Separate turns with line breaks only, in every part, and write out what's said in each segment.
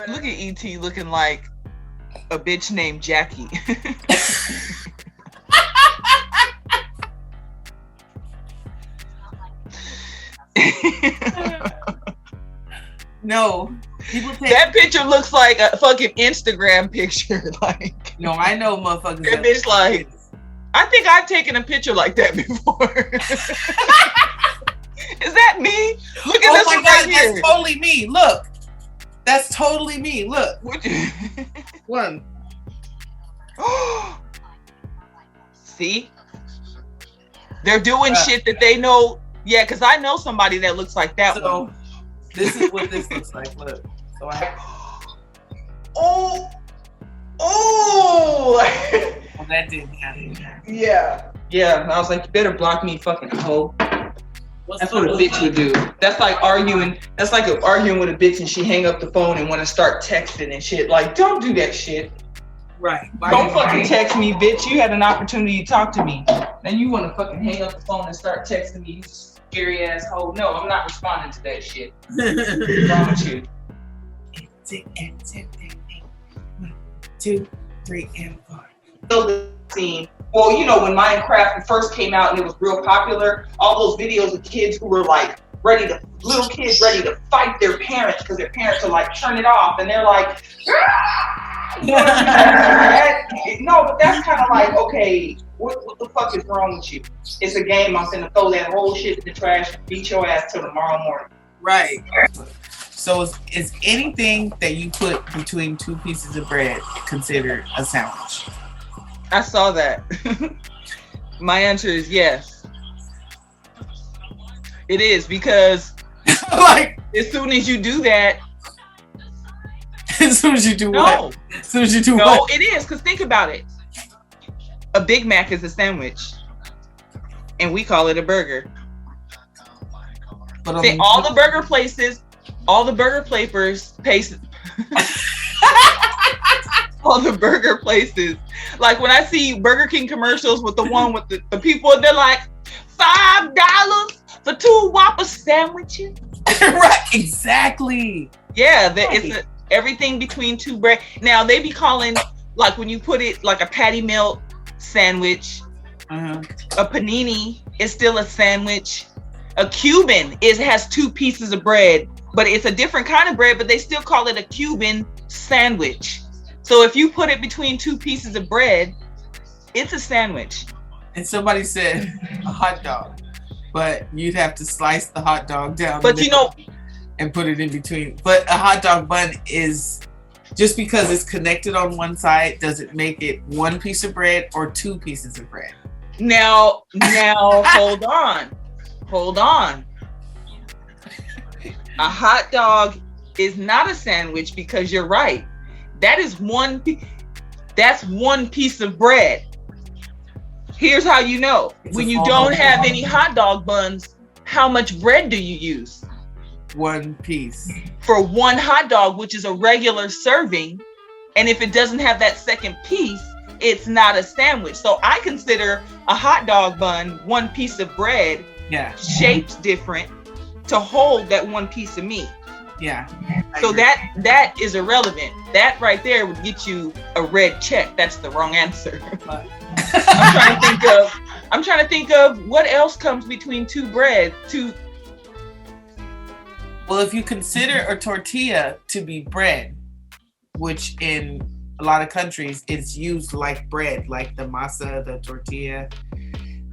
Look at E.T. looking like a bitch named Jackie.
No, people take
that picture looks like a fucking Instagram picture. Like,
no, I know motherfuckers.
That bitch like, I think I've taken a picture like that before. Is that me? Look at this one right here.
That's totally me. Look, that's totally me. Look, one.
See, they're doing shit that they know. Yeah, because I know somebody that looks like that one.
This is what this looks like. Look. So I have...
Oh,
that didn't happen.
Yeah. I was like, you better block me, fucking hoe. That's what a bitch would do. That's like arguing. That's like arguing with a bitch and she hang up the phone and want to start texting and shit. Like, don't do that shit.
Right.
Don't fucking text me, bitch. You had an opportunity to talk to me. Then you want to fucking hang up the phone and start texting me. You scary ass hoe. No, I'm not responding to that shit. What's wrong with you?
1, 2, 3, and 4.
The scene. Well, you know, when Minecraft first came out and it was real popular, all those videos of kids who were like little kids ready to fight their parents because their parents are like, turn it off, and they're like, ah! You know what I mean? No, but that's kind of like, okay, what the fuck is wrong with you? It's a game. I'm gonna throw that whole shit in the trash and beat your ass till tomorrow morning.
Right. So is anything that you put between two pieces of bread considered a sandwich?
I saw that. My answer is yes. It is, because
like
as soon as you do that.
As soon as you do what? As soon as you do what?
No, it is, because think about it. A Big Mac is a sandwich. And we call it a burger.
But
all the burger places, all the burger places, all the burger places, like when I see Burger King commercials with the one with the people, they're like, $5 for 2 Whopper sandwiches.
Right, exactly.
Yeah, it's everything between two bread. Now they be calling, like when you put it like a patty melt sandwich, a panini is still a sandwich. A Cuban has 2 pieces of bread, but it's a different kind of bread, but they still call it a Cuban sandwich. So if you put it between 2 pieces of bread, it's a sandwich.
And somebody said a hot dog, but you'd have to slice the hot dog down.
But you know,
and put it in between. But a hot dog bun is, just because it's connected on one side, does it make it 1 piece of bread or 2 pieces of bread?
Now, hold on. A hot dog is not a sandwich, because you're right. That is that's 1 piece of bread. Here's how you know. When you don't have any hot dog buns, how much bread do you use?
1 piece.
For 1 hot dog, which is a regular serving. And if it doesn't have that second piece, it's not a sandwich. So I consider a hot dog bun 1 piece of bread, shaped different, to hold that 1 piece of meat.
Yeah.
So that is irrelevant. That right there would get you a red check. That's the wrong answer. I'm trying to think of what else comes between 2 bread.
Well, if you consider a tortilla to be bread, which in a lot of countries it's used like bread, like the masa, the tortilla,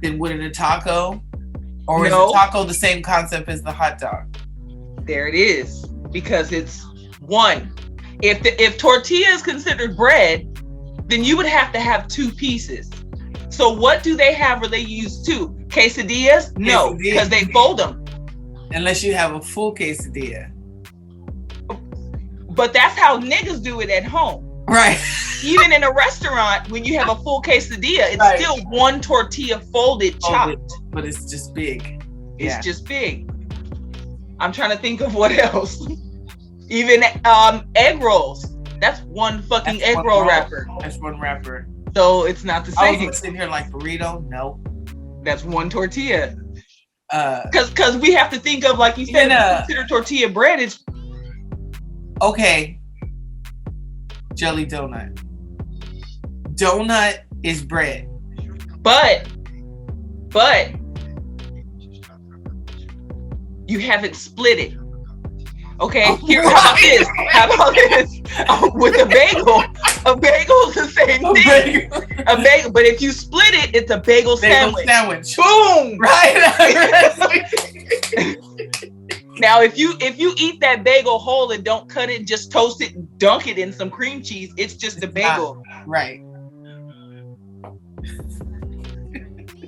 then wouldn't a taco? Or is a taco the same concept as the hot dog?
There it is. Because it's 1. If tortilla is considered bread, then you would have to have 2 pieces. So what do they have where they use 2? Quesadillas? No, because they fold them.
Unless you have a full quesadilla.
But that's how niggas do it at home.
Right.
Even in a restaurant, when you have a full quesadilla, it's still 1 tortilla folded, chopped.
But it's just big.
It's just big. I'm trying to think of what else. Even egg rolls. That's 1 fucking egg roll wrapper.
That's 1 wrapper.
So it's not the same.
I was sitting here like burrito. No.
That's one tortilla. Because we have to think of, like you said, consider tortilla bread is
okay. Jelly donut. Donut is bread.
But you haven't split it. Okay, here, how about this? With a bagel. A bagel's the same thing. A bagel, but if you split it, it's a bagel sandwich. Boom!
Right.
Now, if you eat that bagel whole and don't cut it, just toast it, and dunk it in some cream cheese, it's just a bagel.
Right.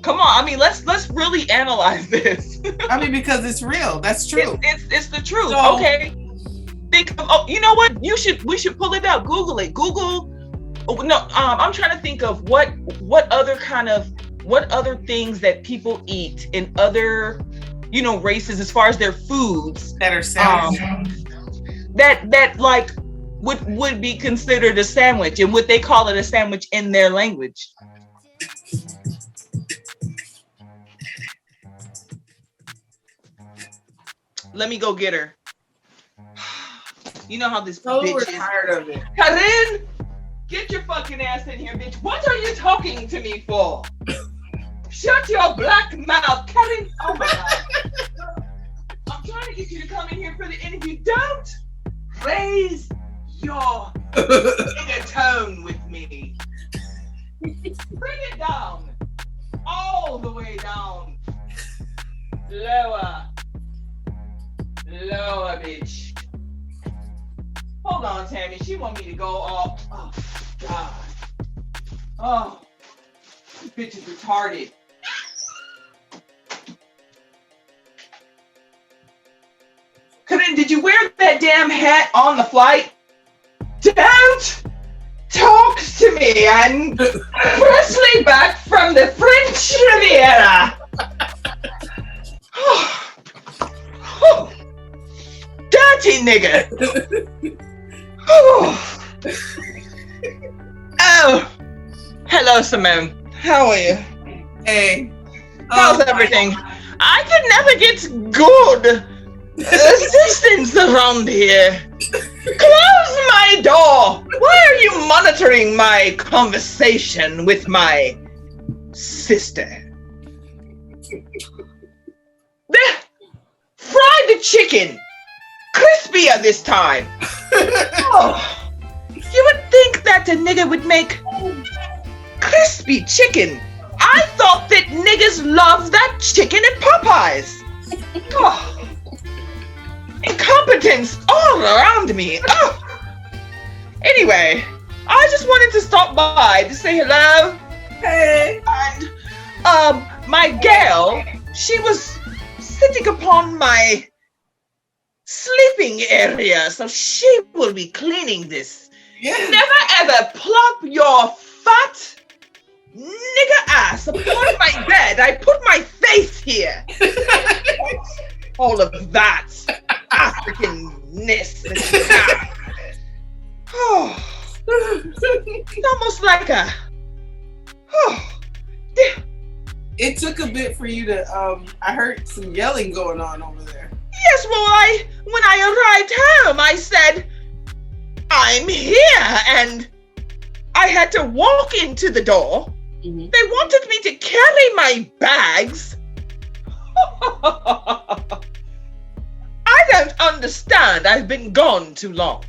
Come on, I mean, let's really analyze this.
I mean, because it's real. That's true.
It's the truth. So, okay. Think of, you know what? We should pull it up. Google it. I'm trying to think of what other things that people eat in other, races as far as their foods
that are sandwich.
That like would be considered a sandwich, and would they call it a sandwich in their language? Let me go get her. You know how this bitch is.
Tired of it.
Karen, get your fucking ass in here, bitch. What are you talking to me for? Shut your black mouth, Karen. Oh my God. I'm trying to get you to come in here for the interview. Don't raise your inner tone with me. Bring it down. All the way down. Lower. Lower, bitch. Hold on, Tammy. She want me to go off. Oh, God. Oh, this bitch is retarded. Corinne, did you wear that damn hat on the flight? Don't talk to me. I'm freshly back from the French Riviera. Oh, dirty nigga. Oh, hello, Simone. How are you?
Hey.
How's everything? I can never get good assistance around here. Close my door. Why are you monitoring my conversation with my sister? Fry the chicken. Crispier this time. Oh, you would think that a nigga would make crispy chicken. I thought that niggas love that chicken at Popeyes. Oh, incompetence all around me. Oh. Anyway, I just wanted to stop by to say hello.
Hey.
And my gal, she was sitting upon my sleeping area, so she will be cleaning this.
Yeah.
Never ever plop your fat nigger ass upon my bed. I put my face here. All of that Africanness. Oh, it's almost like a. Oh,
it took a bit for you to. I heard some yelling going on over there.
Yes, well, when I arrived home, I said, I'm here, and I had to walk into the door. Mm-hmm. They wanted me to carry my bags. I don't understand. I've been gone too long.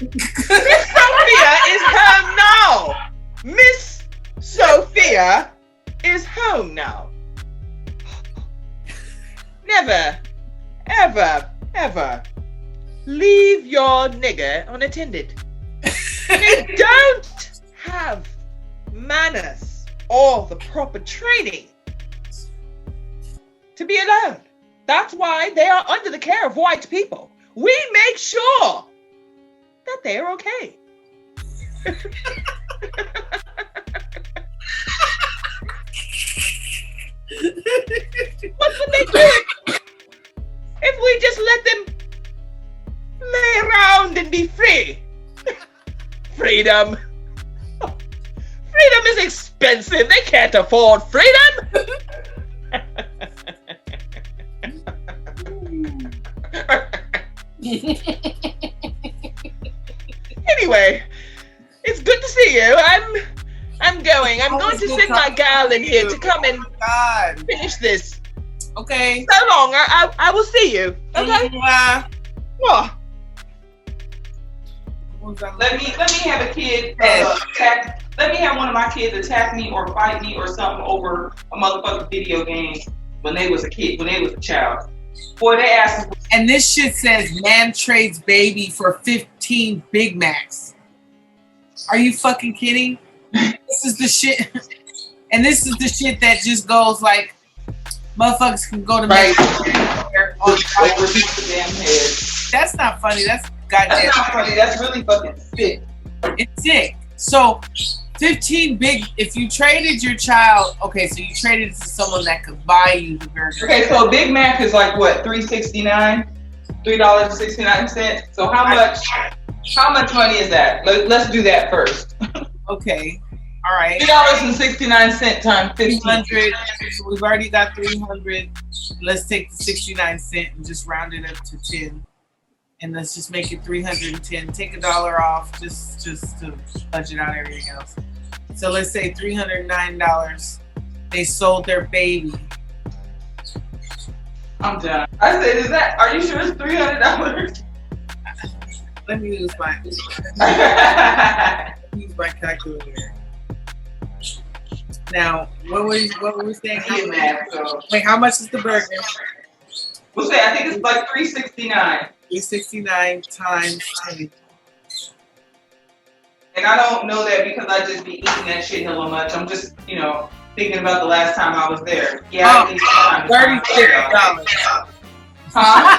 Miss Sophia is home now. Miss Sophia is home now. Never, ever, ever leave your nigger unattended. They don't have manners or the proper training to be alone. That's why they are under the care of white people. We make sure that they are okay. What would they do if we just let them lay around and be free? Freedom. Freedom
is expensive. They can't afford freedom. Anyway, it's good to see you. I'm going. I'm going to send my gal in here to come and finish this.
Okay.
So long. I will see you. Okay.
Let me have a kid attack. Let me have one of my kids attack me or fight me or something over a motherfucking video game when they was a kid, when they was a child. Boy, they asked.
And this shit says man trades baby for 15 Big Macs. Are you fucking kidding? This is the shit. And this is the shit that just goes like, motherfuckers can go to
right.
Over the damn head. That's not funny. That's goddamn.
That's not funny. That's really fucking sick.
It's sick. So 15 big. If you traded your child, okay, so you traded it to someone that could buy you the burger.
Okay, so a Big Mac is like what, $3.69, $3.69. So how much money is that? Let's do that first.
Okay. All right.
$3.69 times 15.
300. So we've already got 300. Let's take the 69 cents and just round it up to 10. And let's just make it 310. Take $1 off just to budget out everything else. So let's say $309. They sold their baby.
I'm done. I said, are you sure it's $300?
Let me use my calculator. Now, what were we saying? Wait, how much is the burger?
We'll say, I think it's like $3.69.
$3.69 times 10.
And I don't know that because I just be eating that shit hella much. I'm just, thinking about the last time I was there. Yeah,
$36.
Huh?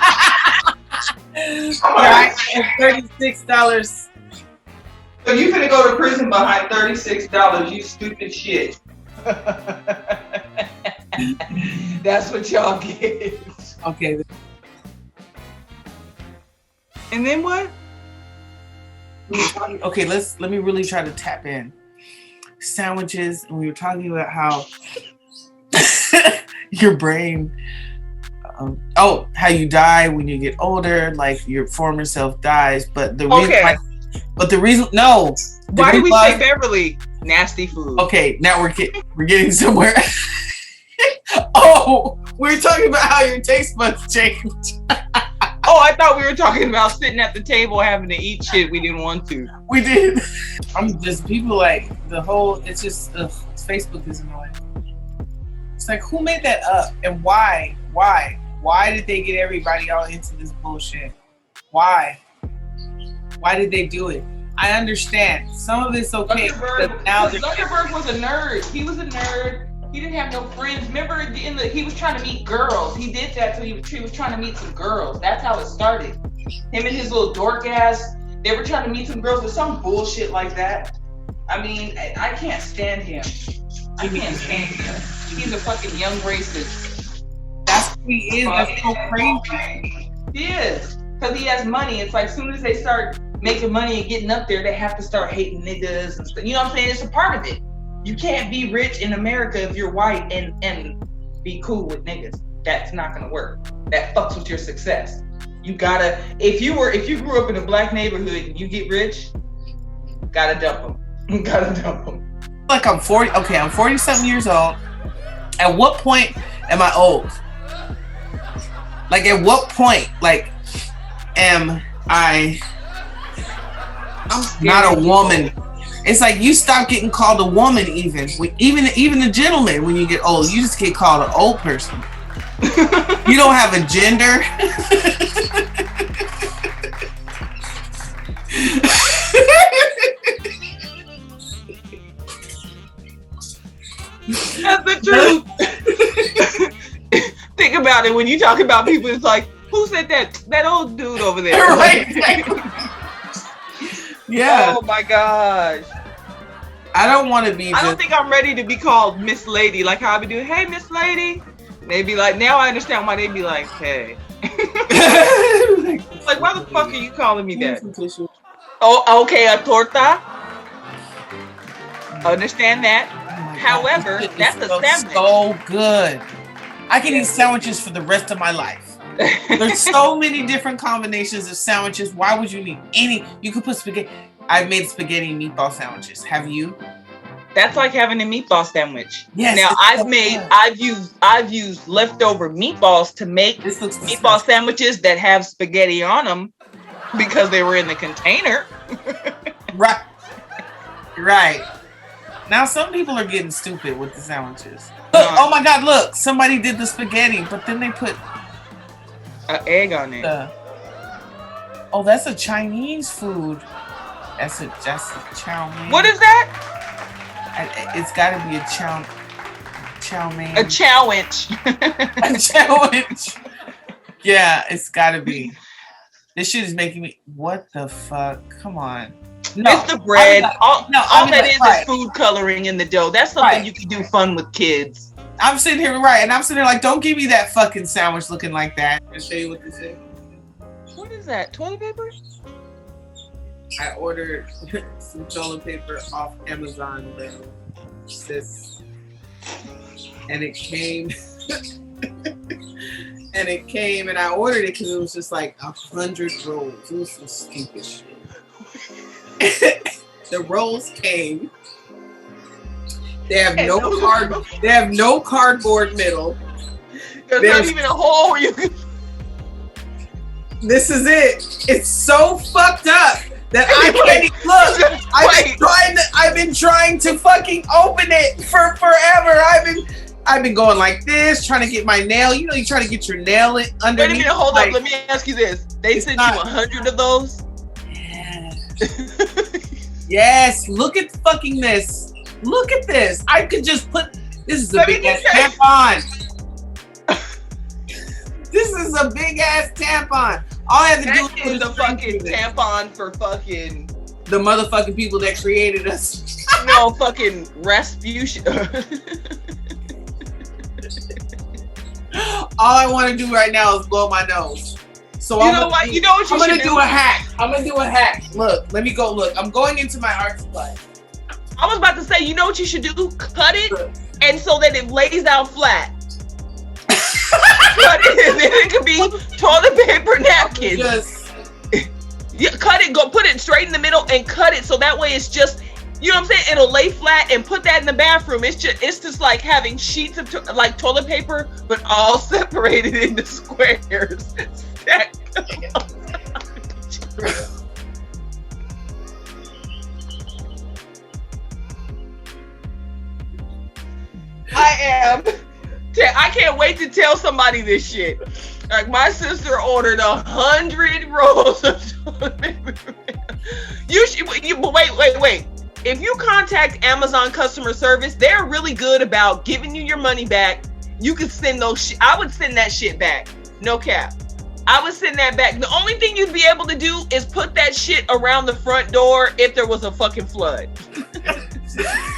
Right, and $36.
So you finna go to prison behind $36, you stupid shit. That's what y'all get.
Okay.
And then what?
Okay, let me really try to tap in. Sandwiches, and we were talking about how your brain, how you die when you get older, like your former self dies. But the reason, no.
Why do we say Beverly? Nasty food.
Okay, now we're getting somewhere. Oh, we were talking about how your taste buds change.
Oh, I thought we were talking about sitting at the table having to eat shit we didn't want to.
We did. I'm just, people like, it's just, Facebook is annoying. It's like, who made that up? And why? Why did they get everybody all into this bullshit? Why? Why did they do it? I understand. Some of it's okay.
Zuckerberg was a nerd. He was a nerd. He didn't have no friends. Remember, he was trying to meet girls. He did that, so he was trying to meet some girls. That's how it started. Him and his little dork ass, they were trying to meet some girls with some bullshit like that. I mean, I can't stand him. I can't stand him. He's a fucking young racist.
That's what he is. That's so crazy.
He is. Because he has money. It's like, as soon as they start making money and getting up there, they have to start hating niggas and stuff. You know what I'm saying? It's a part of it. You can't be rich in America if you're white and be cool with niggas. That's not gonna work. That fucks with your success. You gotta, if you grew up in a black neighborhood and you get rich, gotta dump them.
Like I'm 40, okay, I'm 40-something years old. At what point am I old? Like at what point, like, am I'm not a woman? It's like you stop getting called a woman even a gentleman when you get old. You just get called an old person. You don't have a gender.
That's the truth. Think about it. When you talk about people, it's like, who said that? That old dude over there.
Right. Yeah.
Oh my gosh.
I don't want to be.
I don't think I'm ready to be called Miss Lady. Like how I be doing, hey Miss Lady. They be like, now I understand why they be like, hey. Like, why the fuck are you calling me that? Oh, okay, a torta. Understand that.
Oh
However,
God,
that's a sandwich.
So good. I can eat sandwiches for the rest of my life. There's so many different combinations of sandwiches. Why would you need any? You could put spaghetti. I've made spaghetti and meatball sandwiches. Have you?
That's like having a meatball sandwich.
Yes.
Now I've used leftover meatballs to make meatball sandwiches that have spaghetti on them because they were in the container.
Right. Right. Now some people are getting stupid with the sandwiches. Look, oh my God, look, somebody did the spaghetti, but then they put
an egg on it.
Oh, that's a Chinese food. That's a chow mein.
What is that?
It's got to be a chow mein.
A chowinch.
A chowinch. Yeah, it's got to be. This shit is making me. What the fuck? Come on. No,
it's the bread. All that is food coloring in the dough. That's something you can do fun with kids.
I'm sitting here, and I'm sitting here like, don't give me that fucking sandwich looking like that. I'll show you what this is.
What is that? Toilet paper?
I ordered some toilet paper off Amazon, sis, and it came, and I ordered it because it was just like 100 rolls. It was some stupid shit. The rolls came. They have They have no cardboard middle.
There's not even a hole where you can.
This is it. It's so fucked up that I can't even look. I've been trying to fucking open it for forever. I've been going like this, trying to get my nail. You know, you try to get your nail in underneath.
Wait a minute, hold up. Let me ask you this. They sent you 100 of those?
Yes. Yes. Look at fucking this. Look at this. I could just put. This is a big ass tampon. This is a big ass tampon. All I have to do is
the fucking tampon for fucking
the motherfucking people that created us.
No fucking Rasputin.
All I want to do right now is blow my nose. So
you know what? You know what you
I'm gonna do a hack. I'm gonna do a hack. Look, let me go. Look, I'm going into my art supply.
I was about to say, you know what you should do? Cut it, and so that it lays out flat. Cut it, and then it could be toilet paper napkins. You cut it, go put it straight in the middle, and cut it so that way it's just, you know what I'm saying? It'll lay flat, and put that in the bathroom. It's just like having sheets of like toilet paper, but all separated into squares. I can't wait to tell somebody this shit. Like, my sister ordered 100 rolls of toilet paper. Wait. If you contact Amazon customer service, they're really good about giving you your money back. You can send I would send that shit back. No cap. I would send that back. The only thing you'd be able to do is put that shit around the front door if there was a fucking flood.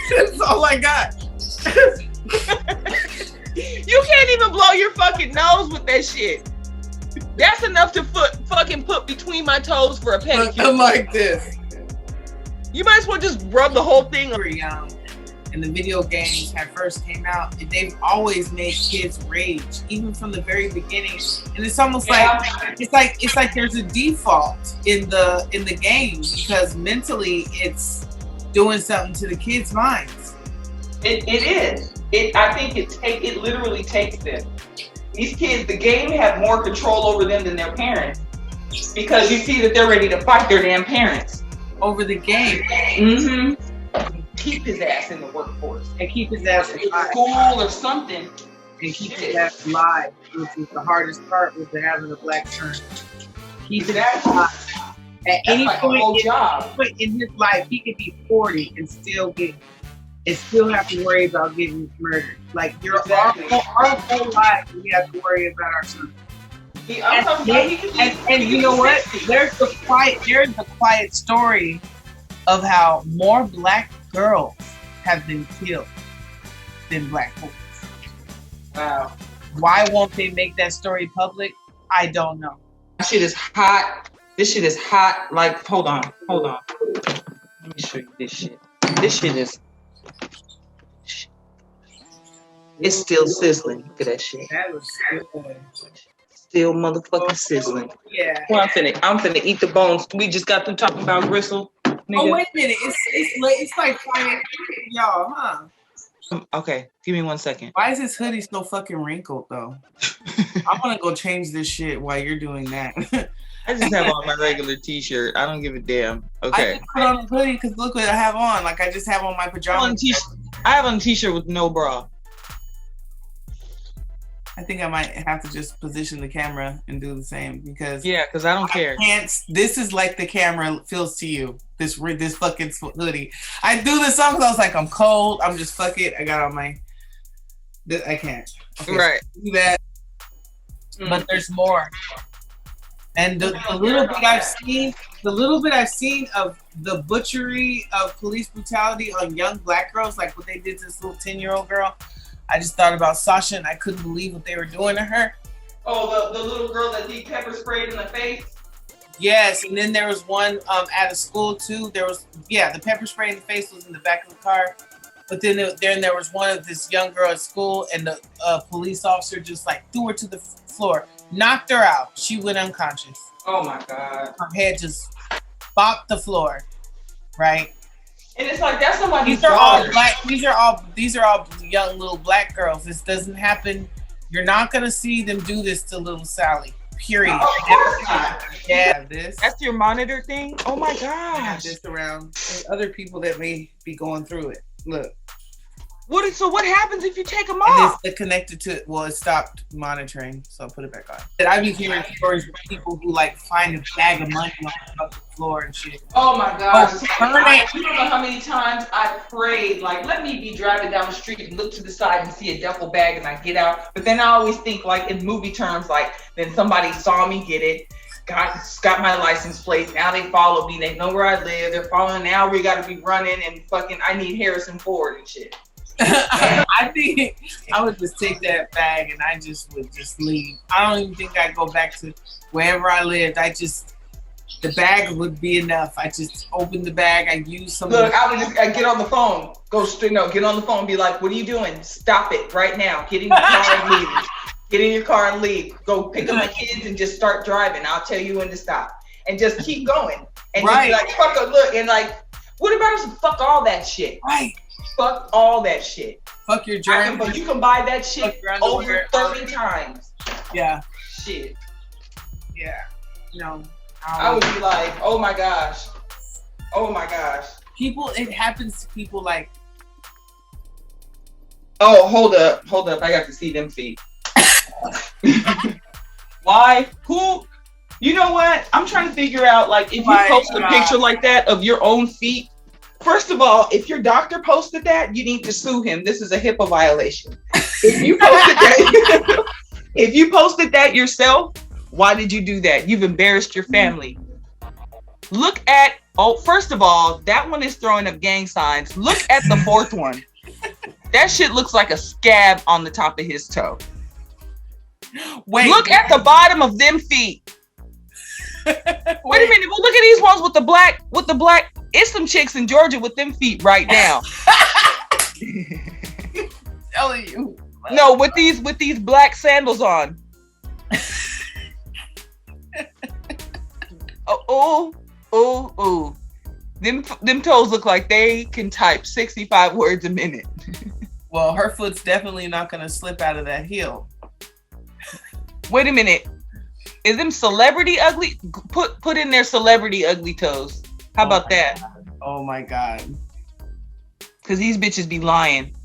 That's all I got.
You can't even blow your fucking nose with that shit. That's enough to fucking put between my toes for a pedicure.
I'm like this.
You might as well just rub the whole thing.
And the video games had first came out, they've always made kids rage, even from the very beginning. And it's almost it's like there's a default in the game because mentally it's doing something to the kids' minds.
It is. I think it literally takes them. These kids, the game have more control over them than their parents because you see that they're ready to fight their damn parents
over the game.
Mm-hmm. Keep his ass in the workforce
and keep his ass in
school or something.
And keep his ass alive, which is the hardest part with having a black son. Keep his ass alive. At any point in his life, he could be 40 and still have to worry about getting murdered. Like our whole life, we have to worry about our son. And you know what? There's the quiet story of how more black girls have been killed than black boys.
Wow.
Why won't they make that story public? I don't know.
This shit is hot. This shit is hot. Like, hold on. Let me show you this shit. This shit is It's still sizzling. Look at that shit.
That was good.
Still motherfucking sizzling.
Yeah.
Well, I'm finna eat the bones. We just got through talking about gristle. Nigga.
Oh, wait a minute. It's like finding y'all, huh?
Okay, give me 1 second.
Why is this hoodie so fucking wrinkled though? I'm gonna go change this shit while you're doing that.
I just have on my regular t-shirt. I don't give a damn. Okay.
I just put on a hoodie because look what I have on. Like I just have on my pajamas.
I have on a t-shirt with no bra.
I think I might have to just position the camera and do the same because
because I don't care.
This is like the camera feels to you. This fucking hoodie. I do this song because I was like, I'm cold. I'm just fuck it. I got on my. I can't. Okay,
right.
So do that. But there's more. And the little bit I've seen of the butchery of police brutality on young black girls, like what they did to this little 10-year-old girl. I just thought about Sasha and I couldn't believe what they were doing to her.
Oh, the little girl that he pepper sprayed in the face?
Yes, and then there was one at a school too. There was, the pepper spray in the face was in the back of the car. But then there was one of this young girl at school and the police officer just like threw her to the floor, knocked her out. She went unconscious.
Oh my God.
Her head just bopped the floor, right?
And it's like that's somebody's
These are all black. These are all young little black girls. This doesn't happen. You're not gonna see them do this to little Sally. Period.
Of course not.
Yeah, this.
That's your monitor thing. Oh my gosh.
This around other people that may be going through it. Look.
So what happens if you take them
And
off?
it's connected to it stopped monitoring, so I'll put it back on. I be hearing stories of people who like find a bag of money on the floor and shit.
Oh my God.
You
don't know how many times I prayed, like, let me be driving down the street and look to the side and see a duffel bag and I get out. But then I always think like in movie terms, like then somebody saw me get it, got my license plate. Now they follow me. They know where I live. They're following. Now we got to be running and fucking, I need Harrison Ford and shit.
I think I would just take that bag and I would just leave. I don't even think I'd go back to wherever I lived. The bag would be enough. I just open the bag. I use some.
Look, I get on the phone. Get on the phone and be like, what are you doing? Stop it right now. Get in your car and leave. Get in your car and leave. Go pick up my kids and just start driving. I'll tell you when to stop. And just keep going. And just be like, fuck it, look. And like, what about us? Fuck all that shit.
Right.
Fuck all that shit.
Fuck your journey.
But you can buy that shit over 30 times.
Yeah.
Shit.
Yeah. No.
I would be like, oh my gosh. Oh my gosh.
It happens to people like.
Oh, hold up. I got to see them feet. Why? Who? You know what? I'm trying to figure out, like, if you post a picture like that of your own feet. First of all, if your doctor posted that, you need to sue him. This is a HIPAA violation. If you posted that yourself, why did you do that? You've embarrassed your family. Look at, first of all, that one is throwing up gang signs. Look at the fourth one. That shit looks like a scab on the top of his toe.
Wait.
Look at the bottom of them feet. Wait a minute. Well, look at these ones with the black. It's some chicks in Georgia with them feet right now.
Telling you.
No, with these black sandals on. Oh. Them toes look like they can type 65 words a minute.
Well, her foot's definitely not gonna slip out of that heel.
Wait a minute. Is them celebrity ugly? Put in their celebrity ugly toes. How about that?
God. Oh my God.
Because these bitches be lying.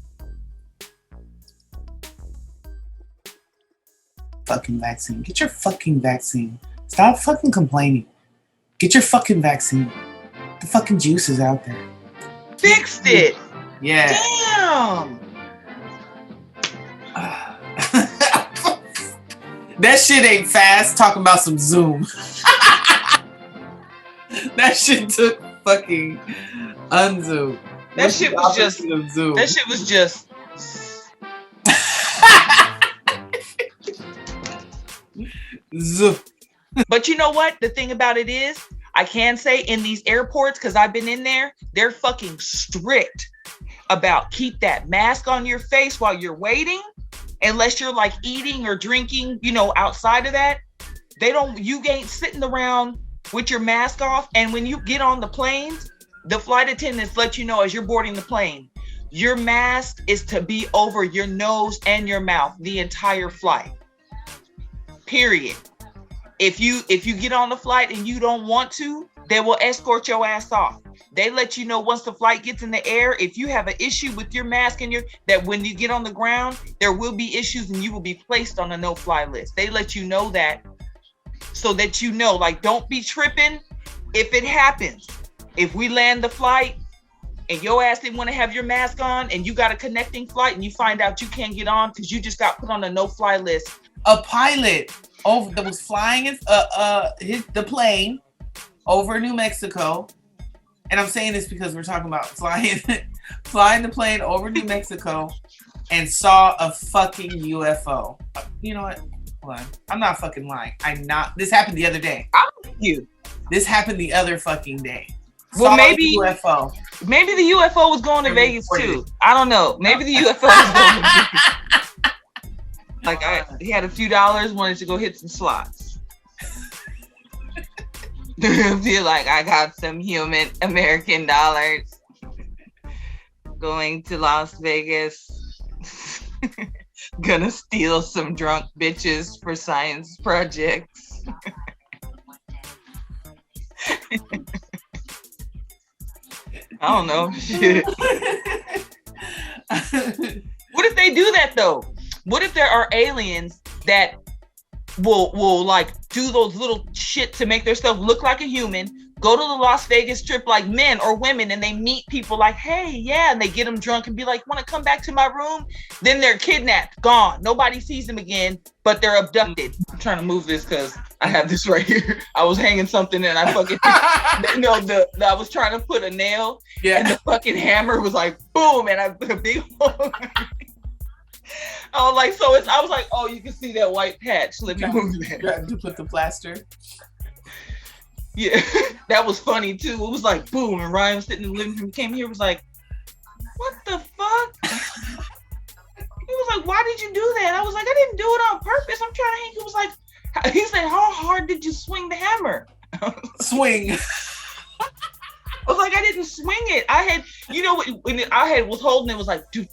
Fucking vaccine. Get your fucking vaccine. Stop fucking complaining. Get your fucking vaccine. The fucking juice is out there.
Fixed it.
Yeah.
Damn.
That shit ain't fast. Talking about some Zoom. That shit took fucking unzoom.
That shit was just
Zoom.
That shit was just.
Zoom.
But you know what? The thing about it is, I can say in these airports, because I've been in there, they're fucking strict about keep that mask on your face while you're waiting, unless you're like eating or drinking, you know, outside of that. You ain't sitting around with your mask off. And when you get on the planes, the flight attendants let you know as you're boarding the plane, your mask is to be over your nose and your mouth the entire flight. Period. If you get on the flight and you don't want to, they will escort your ass off. They let you know once the flight gets in the air, if you have an issue with your mask and that when you get on the ground, there will be issues and you will be placed on a no-fly list. They let you know that so that you know, like, don't be tripping if it happens. If we land the flight and your ass didn't want to have your mask on and you got a connecting flight and you find out you can't get on because you just got put on a no-fly list.
A pilot that was flying the plane over New Mexico. And I'm saying this because we're talking about flying the plane over New Mexico and saw a fucking UFO. You know what? Hold on. I'm not fucking lying. This happened the other day.
I'm with you.
This happened the other fucking day.
Well, maybe
UFO.
Maybe the UFO was going to Vegas too. I don't know. Maybe the UFO was going to Vegas. Like he had a few dollars, wanted to go hit some slots. Feel like I got some human American dollars going to Las Vegas. Gonna steal some drunk bitches for science projects. I don't know. Shit. What if they do that though? What if there are aliens that will like do those little shit to make themselves look like a human, go to the Las Vegas Strip like men or women, and they meet people like, hey, yeah, and they get them drunk and be like, want to come back to my room? Then they're kidnapped, gone. Nobody sees them again, but they're abducted. I'm trying to move this because I have this right here. I was hanging something and I fucking, I was trying to put a nail, and the fucking hammer was like, boom, and I put a big hole. I was like, I was like, oh, you can see that white patch. Let me move that.
To put the plaster.
Yeah, that was funny too. It was like, boom, and Ryan was sitting in the living room, came here, was like, what the fuck? He was like, why did you do that? I was like, I didn't do it on purpose. I'm trying to hang. He was like, he said, how hard did you swing the hammer?
Swing.
I was like, I didn't swing it. I had, you know, when I was holding it, was like, do.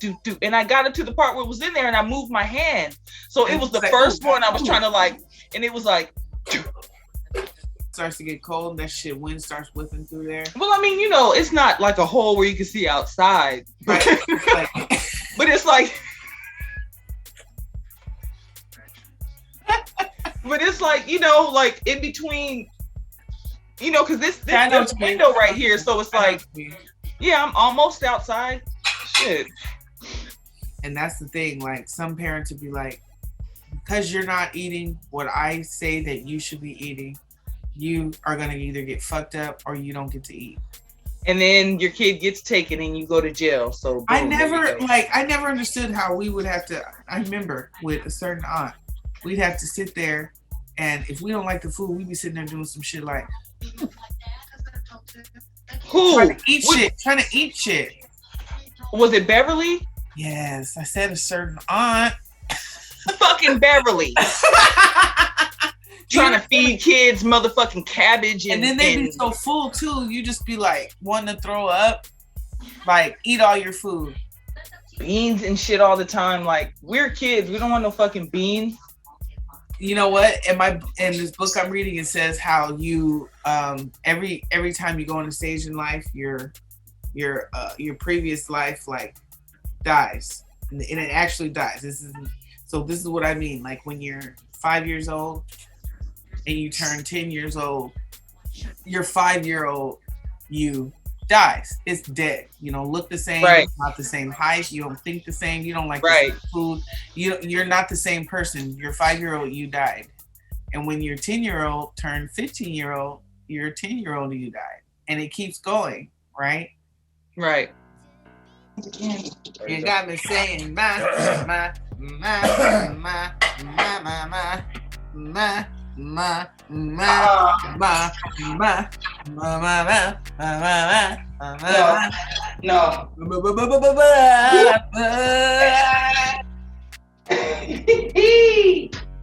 And I got it to the part where it was in there and I moved my hand. So it was the first one I was trying to like, and it was like,
starts to get cold, that shit, wind starts whipping through there.
Well, I mean, you know, it's not like a hole where you can see outside. Right. But it's like, but it's like, you know, like in between, you know, because this window right here, so it's like, yeah, I'm almost outside. Shit.
And that's the thing, like some parents would be like, because you're not eating what I say that you should be eating, you are going to either get fucked up or you don't get to eat.
And then your kid gets taken and you go to jail. So boom,
I never understood how we would have to. I remember with a certain aunt, we'd have to sit there, and if we don't like the food, we'd be sitting there doing some shit like,
who?
Trying to eat shit.
Was it Beverly?
Yes, I said a certain aunt.
Fucking Beverly. Trying to feed kids motherfucking cabbage
and then they be so full too, you just be like wanting to throw up. Like, eat all your food.
Beans and shit all the time. Like, we're kids, we don't want no fucking beans.
You know what? In this book I'm reading, it says how you every time you go on a stage in life, your previous life like dies, and it actually dies. This is what I mean. Like when you're 5 years old and you turn 10 years old, your 5-year-old you dies. It's dead. You don't look the same.
Right.
It's not the same height. You don't think the same. You don't like
right.
the same food. You're not the same person. Your 5-year-old you died. And when your 10-year-old turned 15-year-old, your 10-year-old you died. And it keeps going, right?
Right.
You got me saying my.
No.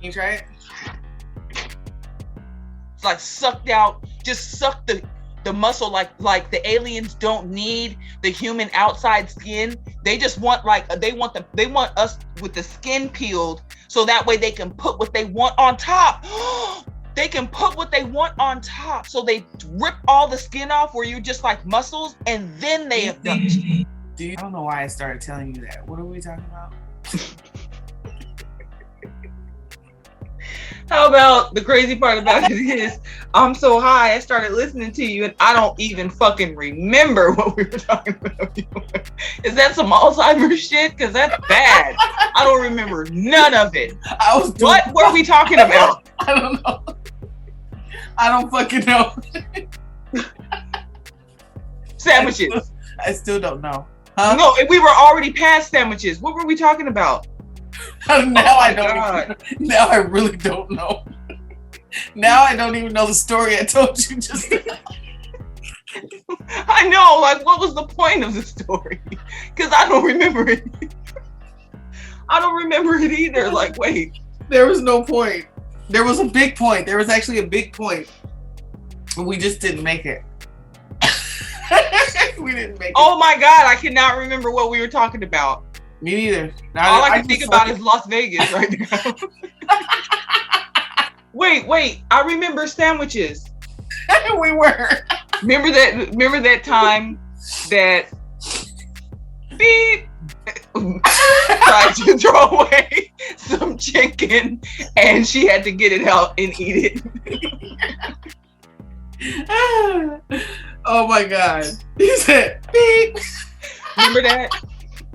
You try it?
It's like sucked out, just suck the muscle like the aliens don't need the human outside skin. They just want they want us with the skin peeled so that way they can put what they want on top. They can put what they want on top. So they rip all the skin off where you're just like muscles and then they abduct you.
I don't know why I started telling you that. What are we talking about?
How about the crazy part about it is I'm so high I started listening to you and I don't even fucking remember what we were talking about. Is that some Alzheimer's shit? Because that's bad. I don't remember none of it. What were we talking about?
I don't know. I don't fucking know.
Sandwiches.
I still don't know. Huh?
No, we were already past sandwiches. What were we talking about?
Now I don't. Now I really don't know. Now I don't even know the story I told you just.
I know. Like, what was the point of the story? Because I don't remember it. I don't remember it either. Like, wait.
There was no point. There was a big point. There was actually a big point. We just didn't make it. We didn't make it.
Oh my God! I cannot remember what we were talking about.
Me neither.
All I can think about is Las Vegas right now. Wait. I remember sandwiches.
We were.
Remember that time that beep tried to throw away some chicken and she had to get it out and eat
it. Oh my God. He said beep.
Remember that?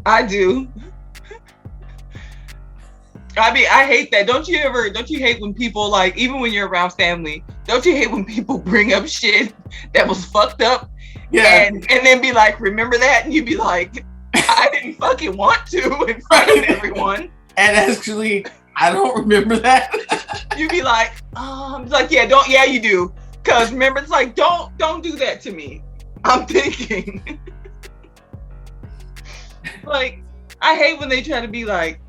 I do. I mean, I hate that. Don't you hate when people, like, even when you're around family, don't you hate when people bring up shit that was fucked up?
Yeah.
And then be like, remember that? And you'd be like, I didn't fucking want to in front of everyone.
And actually, I don't remember that.
You'd be like, it's like, yeah, you do. Cause remember, it's like, don't do that to me. I'm thinking. Like, I hate when they try to be like,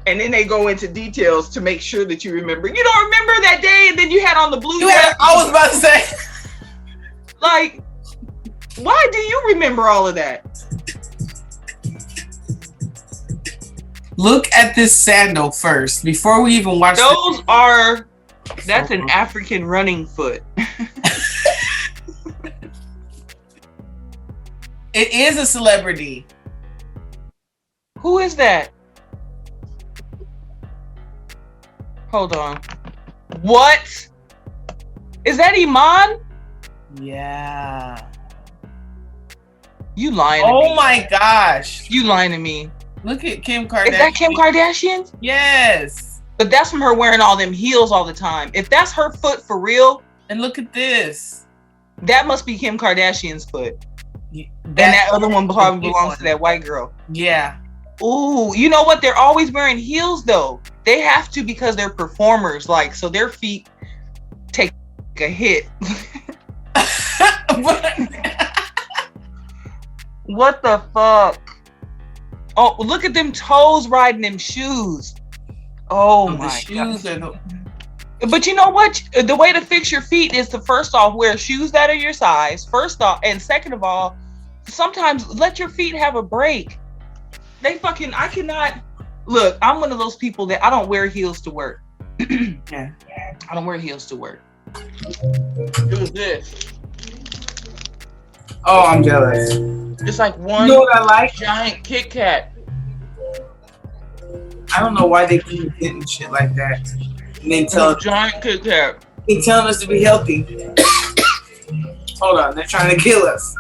and then they go into details to make sure that you remember. You don't remember that day, and then you had on the blue dress.
I was about to say,
like, why do you remember all of that?
Look at this sandal first before we even watch.
That's an African running foot.
It is a celebrity.
Who is that? Hold on. What? Is that Iman?
Yeah.
You lying to me.
Oh my gosh.
You lying to me.
Look at Kim Kardashian.
Is that Kim Kardashian?
Yes.
But that's from her wearing all them heels all the time. If that's her foot for real.
And look at this.
That must be Kim Kardashian's foot. And that other one probably belongs to that white girl.
Yeah.
Ooh, you know what? They're always wearing heels though. They have to because they're performers, like, so their feet take a hit. What the fuck? Oh, look at them toes riding them shoes. Oh my God. But you know what? The way to fix your feet is to first off wear shoes that are your size. First off, and second of all, sometimes let your feet have a break. I cannot. Look, I'm one of those people that I don't wear heels to work.
Yeah.
I don't wear heels to work. It was this.
Oh, I'm jealous.
It's like one
what I like?
Giant Kit Kat.
I don't know why they keep getting shit like that. And they
Giant Kit Kat.
They telling us to be healthy. Hold on, they're trying to kill us.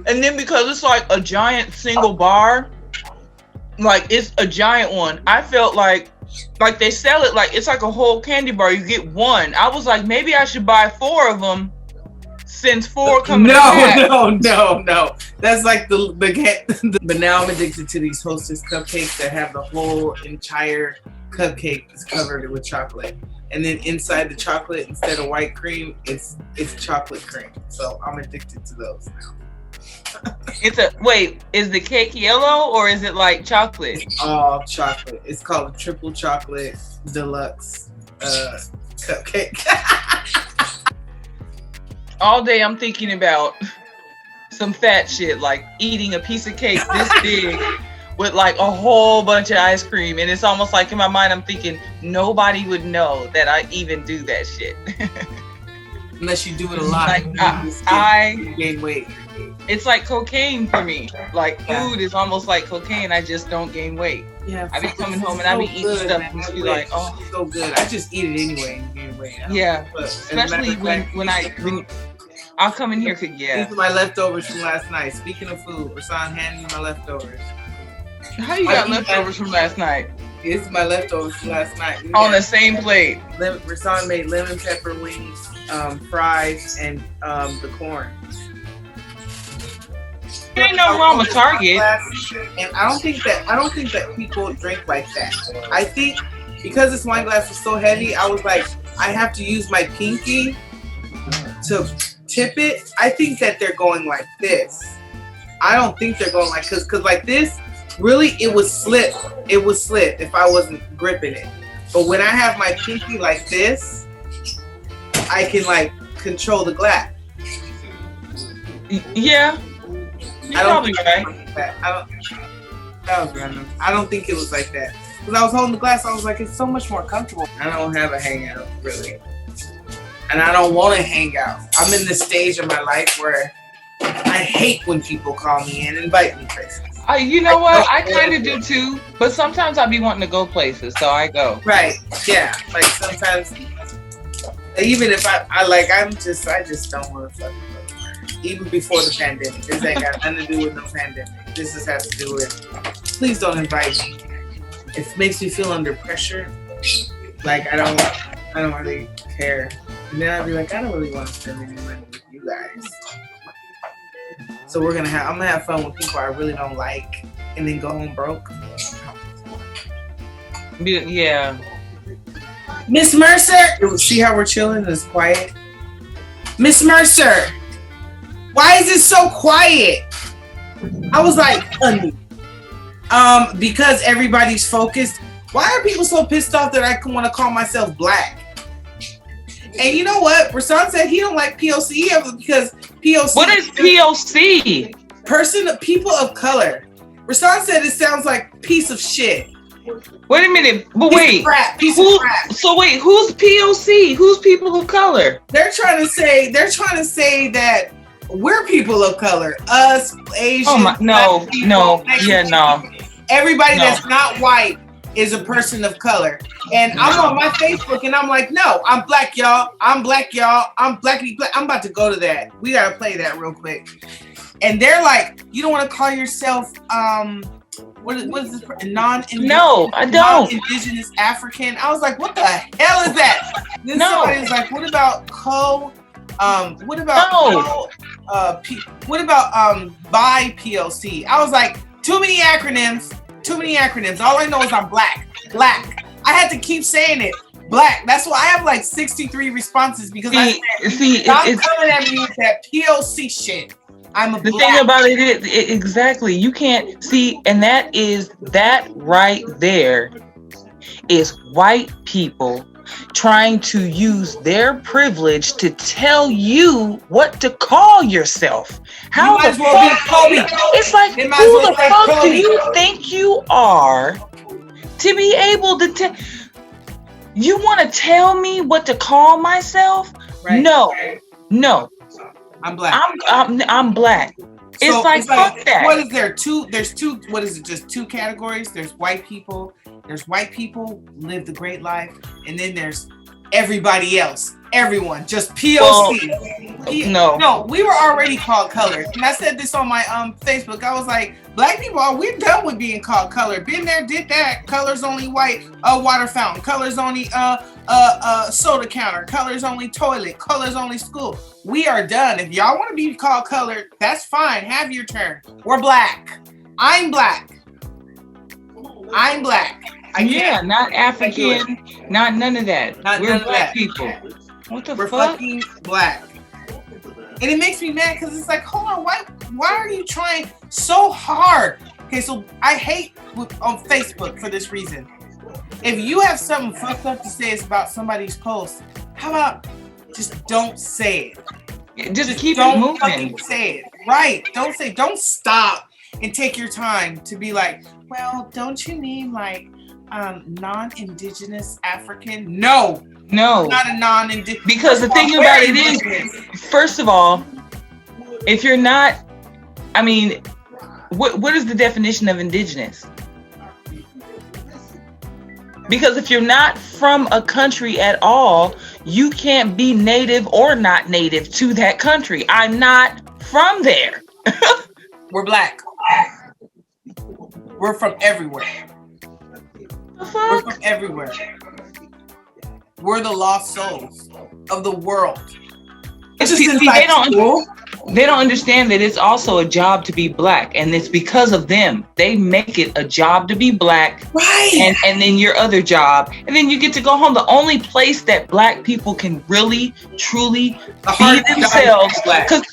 and then because it's like a giant single bar, like it's a giant one. I felt like they sell it like it's like a whole candy bar. You get one. I was like, maybe I should buy 4 of them since 4 coming
No. That's like the but now I'm addicted to these Hostess cupcakes that have the whole entire cupcake is covered with chocolate. And then inside the chocolate, instead of white cream, it's chocolate cream. So I'm addicted to those now.
Is the cake yellow or is it like chocolate?
All chocolate. It's called a triple chocolate deluxe cupcake.
All day I'm thinking about some fat shit, like eating a piece of cake this big with like a whole bunch of ice cream. And it's almost like in my mind, I'm thinking nobody would know that I even do that shit.
Unless you do it a lot.
Like
I gain weight.
It's like cocaine for me. Like food is almost like cocaine. I just don't gain weight.
Yeah.
I be coming home and I be eating stuff and be like, oh,
it's so good. I just eat it anyway and gain weight.
Yeah. Especially when I'll come in here. Yeah.
These are my leftovers from last night. Speaking of food, Rasan handed me my leftovers.
How you got leftovers from last night?
It's my leftovers from last night.
On the same plate.
Rasan made lemon pepper wings, fries, and the corn.
There ain't nothing wrong with Target.
And I don't think that people drink like that. I think because this wine glass was so heavy, I was like, I have to use my pinky to tip it. I think that they're going like this. I don't think they're going like cause like this, really it would slip. It would slip if I wasn't gripping it. But when I have my pinky like this, I can like control the glass.
Yeah.
I don't think right. That was random. I don't think it was like that. Because I was holding the glass, I was like, it's so much more comfortable. I don't have a hangout, really. And I don't want to hang out. I'm in this stage of my life where I hate when people call me and invite me places.
You know what? I kind of do too. But sometimes I be wanting to go places, so I go.
Right. Yeah. Like sometimes, even if I just don't want to fucking go. Even before the pandemic. This ain't got nothing to do with no pandemic. This just has to do with, please don't invite me. It makes me feel under pressure. Like I don't really care. And then I'd be like, I don't really want to spend any money with you guys. So I'm gonna have fun with people I really don't like and then go home broke.
Yeah.
Miss Mercer! See how we're chilling? It's quiet. Miss Mercer! Why is it so quiet? I was like, because everybody's focused. Why are people so pissed off that I want to call myself black? And you know what? Rasan said he don't like POC because POC.
What is POC?
People of color. Rasan said it sounds like piece of shit.
Wait a minute, but
Piece of crap.
So wait, who's POC? Who's people of color?
They're trying to say that we're people of color. Us, Asian.
Oh my, no.
Everybody that's not white is a person of color. And I'm on my Facebook and I'm like, no, I'm black, y'all. I'm black, y'all. I'm blackity black. I'm about to go to that. We gotta play that real quick. And they're like, you don't want to call yourself what is this?
No, I don't.
Non-indigenous African. I was like, what the hell is that? Then somebody was like, what about by POC? I was like, too many acronyms. All I know is I'm black. I had to keep saying it. Black. That's why I have like 63 responses because I'm coming at me with that POC shit. The
thing about it is exactly, you can't see, and that right there is white people trying to use their privilege to tell you what to call yourself. How the fuck? It's like, who the fuck do you think you are to be able to tell? You want to tell me what to call myself? Right. No.
I'm black.
I'm black. It's like fuck that.
What is there? There's two. What is it? Just two categories. There's white people. There's white people live the great life, and then there's everybody else. Everyone, just POC.
No,
we were already called color, and I said this on my Facebook. I was like, Black people, we're done with being called colored. Been there, did that. Colors only white, water fountain. Colors only soda counter. Colors only toilet. Colors only school. We are done. If y'all want to be called colored, that's fine. Have your turn. We're black. I'm black. I'm black.
Not African, not none of that. We're black people. What the
We're
fuck?
fucking black. And it makes me mad because it's like, hold on, why are you trying so hard? Okay, so I hate on Facebook for this reason. If you have something fucked up to say about somebody's post, how about just don't say it?
Just keep it
don't
moving.
Fucking say it. Right. Don't stop and take your time to be like, well, don't you mean like non-indigenous African? No. Not a non-indigenous.
Because the thing about it is, first of all, if you're not, I mean, what is the definition of indigenous? Because if you're not from a country at all, you can't be native or not native to that country. I'm not from there.
We're black. We're from everywhere.
The fuck?
We're from everywhere. We're the lost souls of the world.
They don't understand that it's also a job to be black, and it's because of them. They make it a job to be black,
right?
And then your other job, and then you get to go home. The only place that black people can really, truly be themselves, because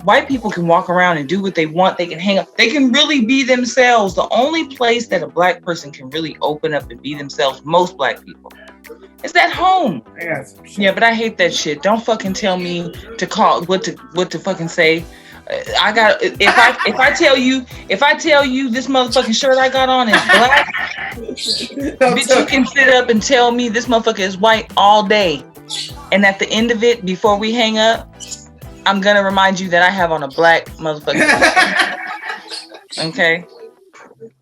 white people can walk around and do what they want. They can hang up. They can really be themselves. The only place that a black person can really open up and be themselves, most black people, is at home. Yeah, but I hate that shit. Don't fucking tell me to call what to fucking say. I got if I tell you this motherfucking shirt I got on is black, bitch, you can sit up and tell me this motherfucker is white all day, and at the end of it, before we hang up, I'm gonna remind you that I have on a black motherfucker. Okay.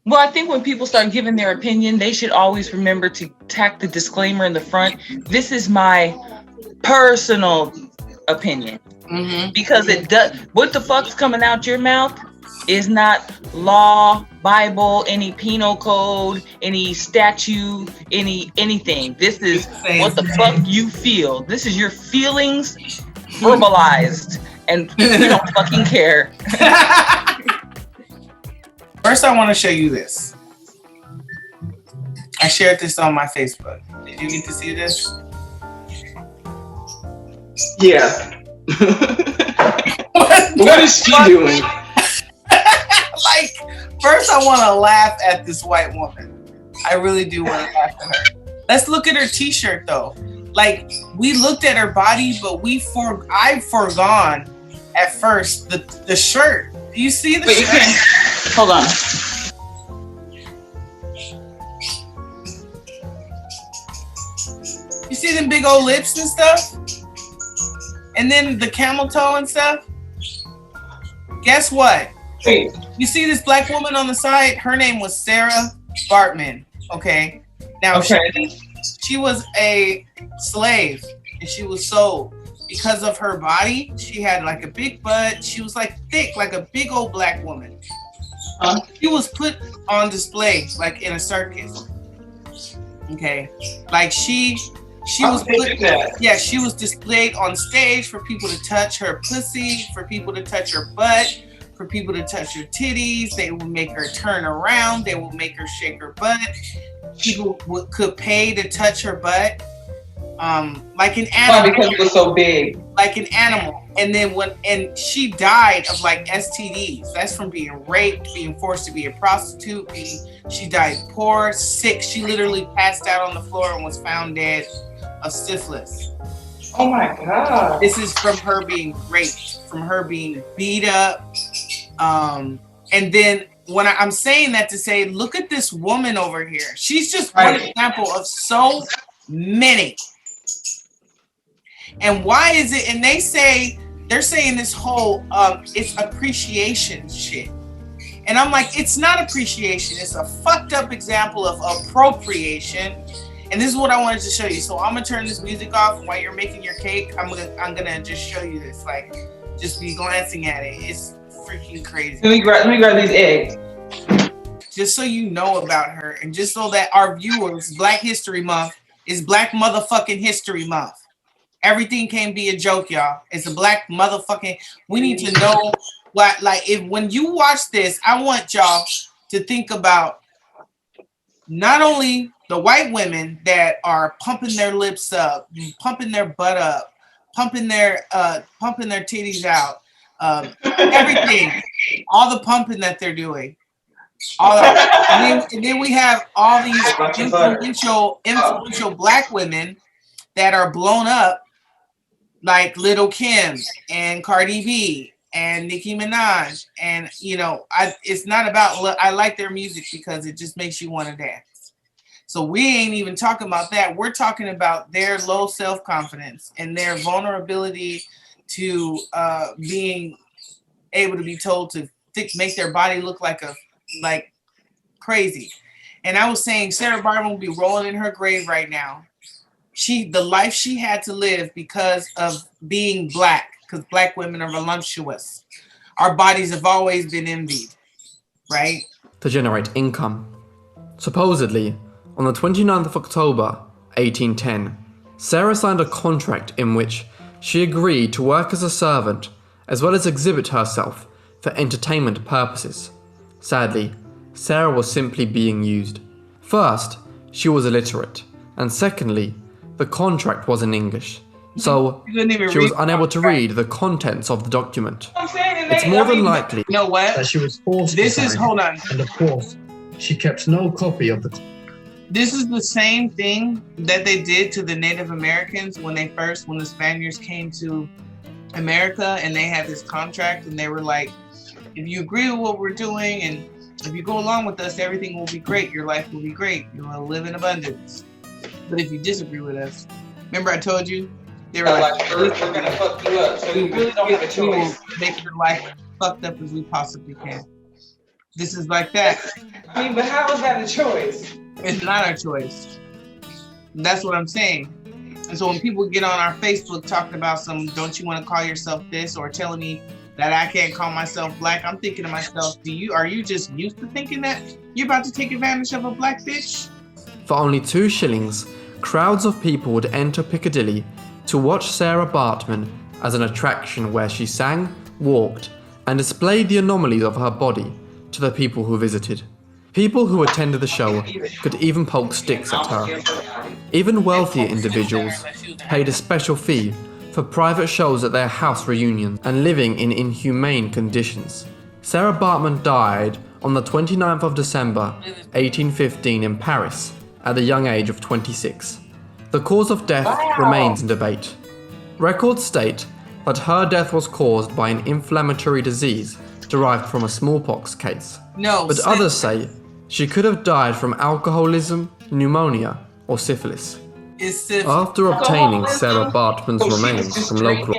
Well, I think when people start giving their opinion, they should always remember to tack the disclaimer in the front. This is my personal opinion. Mm-hmm. Because it does. What the fuck's coming out your mouth is not law, Bible, any penal code, any statute, anything. This is what the fuck you feel. This is your feelings verbalized, and we don't fucking care.
First, I want to show you this. I shared this on my Facebook. Did you get to see this?
Yeah. What is she doing?
Like, first I want to laugh at this white woman. I really do want to laugh at her. Let's look at her t-shirt though. Like, we looked at her body, but I've forgone at first the shirt. Do you see the shirt?
Hold on.
You see them big old lips and stuff? And then the camel toe and stuff? Guess what?
Wait.
You see this black woman on the side? Her name was Sarah Bartman. Okay. Now she was a slave and she was sold. Because of her body, she had like a big butt. She was like thick, like a big old black woman. She was put on display like in a circus. Okay. Like she was she was displayed on stage for people to touch her pussy, for people to touch her butt, for people to touch her titties. They would make her turn around. They would make her shake her butt. People could pay to touch her butt. Like an animal.
Because it was so big.
Like an animal. And then she died of like STDs. That's from being raped, being forced to be a prostitute. She died poor, sick. She literally passed out on the floor and was found dead of syphilis.
Oh my God.
This is from her being raped, from her being beat up. And then when I'm saying that to say, look at this woman over here. She's just one example of so many. And why is it? And they're saying this whole it's appreciation shit. And I'm like, it's not appreciation. It's a fucked up example of appropriation. And this is what I wanted to show you. So I'm gonna turn this music off while you're making your cake. I'm gonna just show you this. Like, just be glancing at it. It's freaking crazy.
Let me grab these eggs.
Just so you know about her, and just so that our viewers, Black History Month is Black motherfucking History Month. Everything can't be a joke, y'all. It's a Black motherfucking. We need to know what, like, if when you watch this, I want y'all to think about not only the white women that are pumping their lips up, pumping their butt up, pumping their titties out, everything, all the pumping that they're doing. And then we have all these influential Black women that are blown up, like Little Kim and Cardi B and Nicki Minaj, and it's not about. I like their music because it just makes you want to dance. So we ain't even talking about that. We're talking about their low self-confidence and their vulnerability to being able to be told to make their body look like crazy. And I was saying Sarah Barton will be rolling in her grave right now. The life she had to live because of being Black, because Black women are voluptuous. Our bodies have always been envied, right?
To generate income. Supposedly, on the 29th of October, 1810, Sarah signed a contract in which she agreed to work as a servant as well as exhibit herself for entertainment purposes. Sadly, Sarah was simply being used. First, she was illiterate, and secondly, the contract was in English, so she was unable to read the contents of the document. It's more than likely
you know what?
that she was forced to sign,
hold on.
and of course, she kept no copy of the.
This is the same thing that they did to the Native Americans when the Spaniards came to America, and they had this contract, and they were like, if you agree with what we're doing, and if you go along with us, everything will be great. Your life will be great. You will live in abundance. But if you disagree with us, remember I told you, they were like,
we're gonna fuck you up. So you really don't have a choice.
Make your life fucked up as we possibly can. This is like that.
I mean, but how is that a choice?
It's not our choice. That's what I'm saying. And so when people get on our Facebook talking about don't you want to call yourself this, or telling me that I can't call myself Black, I'm thinking to myself, are you just used to thinking that you're about to take advantage of a Black bitch?
for only 2 shillings, crowds of people would enter Piccadilly to watch Sarah Bartman as an attraction where she sang, walked, and displayed the anomalies of her body to the people who visited. People who attended the show could even poke sticks at her. Even wealthier individuals paid a special fee for private shows at their house reunions and living in inhumane conditions. Sarah Bartman died on the 29th of December 1815 in Paris at the young age of 26. The cause of death remains in debate. Records state that her death was caused by an inflammatory disease derived from a smallpox case. But others say she could have died from alcoholism, pneumonia, or syphilis. After obtaining Sarah Bartman's remains from local...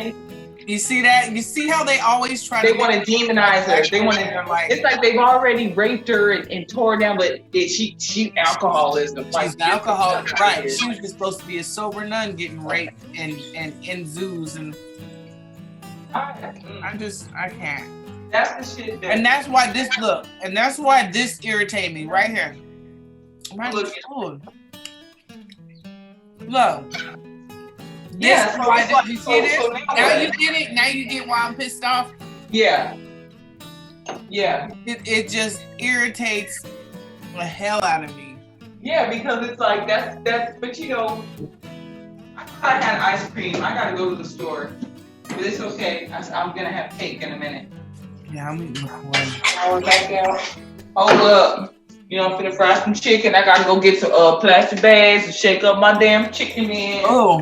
You see that? You see how they always try
They want to demonize her. They want to. It's like they've already raped her and tore her down, but she alcoholism.
She's an alcoholic, right? She was just supposed to be a sober nun getting raped and in zoos, and I can't.
That's the shit.
And that's why this irritates me right here. Look.
Yeah,
so you see this? Now you get it. Now you get why I'm pissed off.
Yeah.
It just irritates the hell out of me.
Yeah, because it's like that's. But you know, I had ice cream. I gotta go to the store, but it's okay. I'm gonna have cake in a minute.
Yeah, I'm eating one.
I back out. Hold up. You know, I'm finna fry some chicken. I gotta go get some plastic bags and shake up my damn chicken in.
Oh.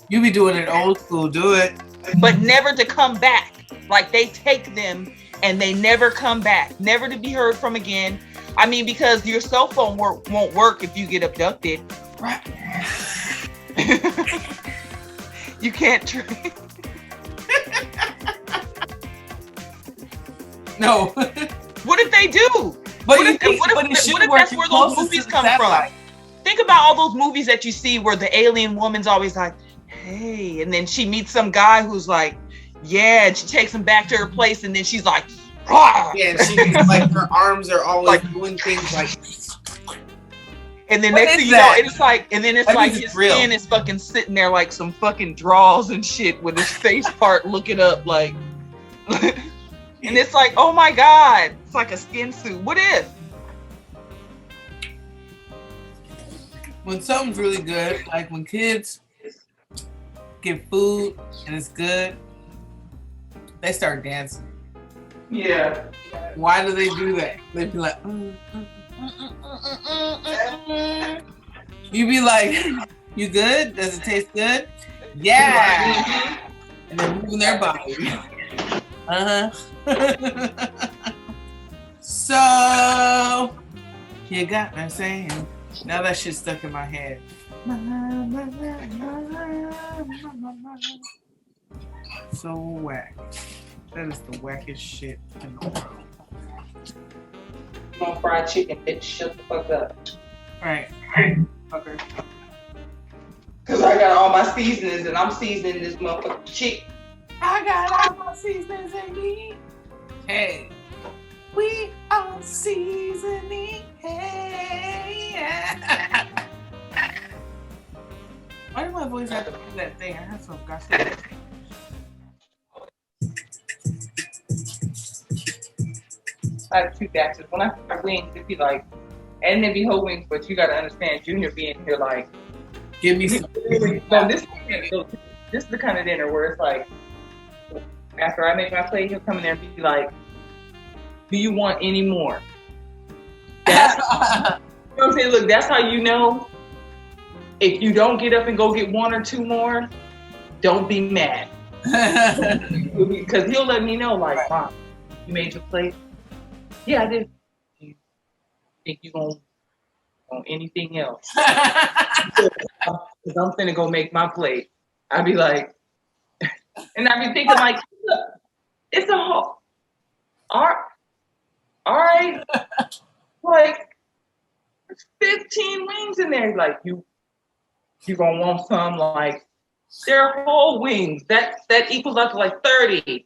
You be doing it old school. Do it.
But never to come back. Like they take them and they never come back. Never to be heard from again. I mean, because your cell phone won't work if you get abducted.
Right.
You can't trace.
No.
What if they do?
But
what if that's where those movies come from? Think about all those movies that you see where the alien woman's always like, hey, and then she meets some guy who's like, Yeah, and she takes him back to her place, and then she's like, "Rawr!"
Yeah, she's like, her arms are always doing things like.
And then
What
next
is
thing you know,
that?
it's like, and then it's
That
like
means
his
it's real.
skin is fucking sitting there like some fucking draws and shit with his face part looking up like, and it's like, oh my god, it's like a skin suit. What if?
When something's really good, like when kids get food and it's good, they start dancing.
Yeah.
Why do they do that? They be like, You be like, you good? Does it taste good? Yeah. And they're moving their body. So, you got me saying. Now that shit's stuck in my head. So whack. That is the wackest shit in the world.
Come on, fried chicken, bitch. Shut the fuck up.
Right. Okay.
Cause I got all my seasonings and I'm seasoning this motherfucking chicken.
I got all my seasonings in me. Hey. We are seasoning. Hey. Why did my voice have to do that thing? I have some goddamn.
I have two batches. When I fry wings, it'd be like, and it'd be whole wings, but you gotta understand, Junior being here, like,
Give me some.
so this is the kind of dinner where it's like, after I make my plate, he'll come in there and be like, do you want any more? That's, you know what I'm saying? Look, that's how you know if you don't get up and go get one or two more, don't be mad. Because he'll let me know, like, Mom, you made your plate? Yeah, I did. Do you think you gonna want anything else? Because I'm finna go make my plate. I'd be like, and I'd be thinking like, look, it's a whole, all right, like 15 wings in there. Like you gonna want some? Like they're whole wings. That equals up to like 30.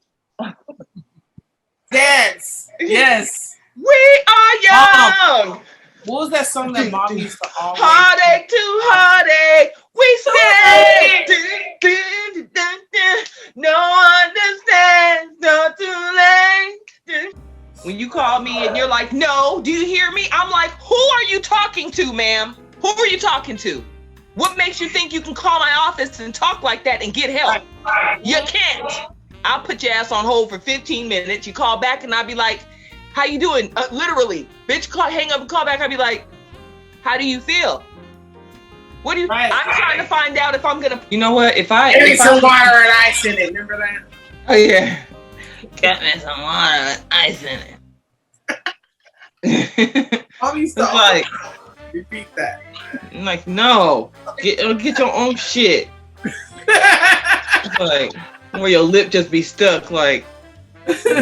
Yes. Yes.
We are young.
What was that song that Mom used to always?
Heartache to heartache, we say. No understands, not too late. When you call me and you're like, no, do you hear me? I'm like, who are you talking to, ma'am? Who are you talking to? What makes you think you can call my office and talk like that and get help? You can't. I'll put your ass on hold for 15 minutes. You call back and I'll be like, how you doing? Literally, bitch, hang up and call back. I'll be like, how do you feel? What do you?
Right.
I'm trying to find out if I'm gonna. You know what? If I
Give me some water and ice in it. Remember that?
Oh yeah. Got me some water and ice in it.
Mom used to
It's like,
repeat that.
I'm like, no, get your own shit. Like, where your lip just be stuck. Like,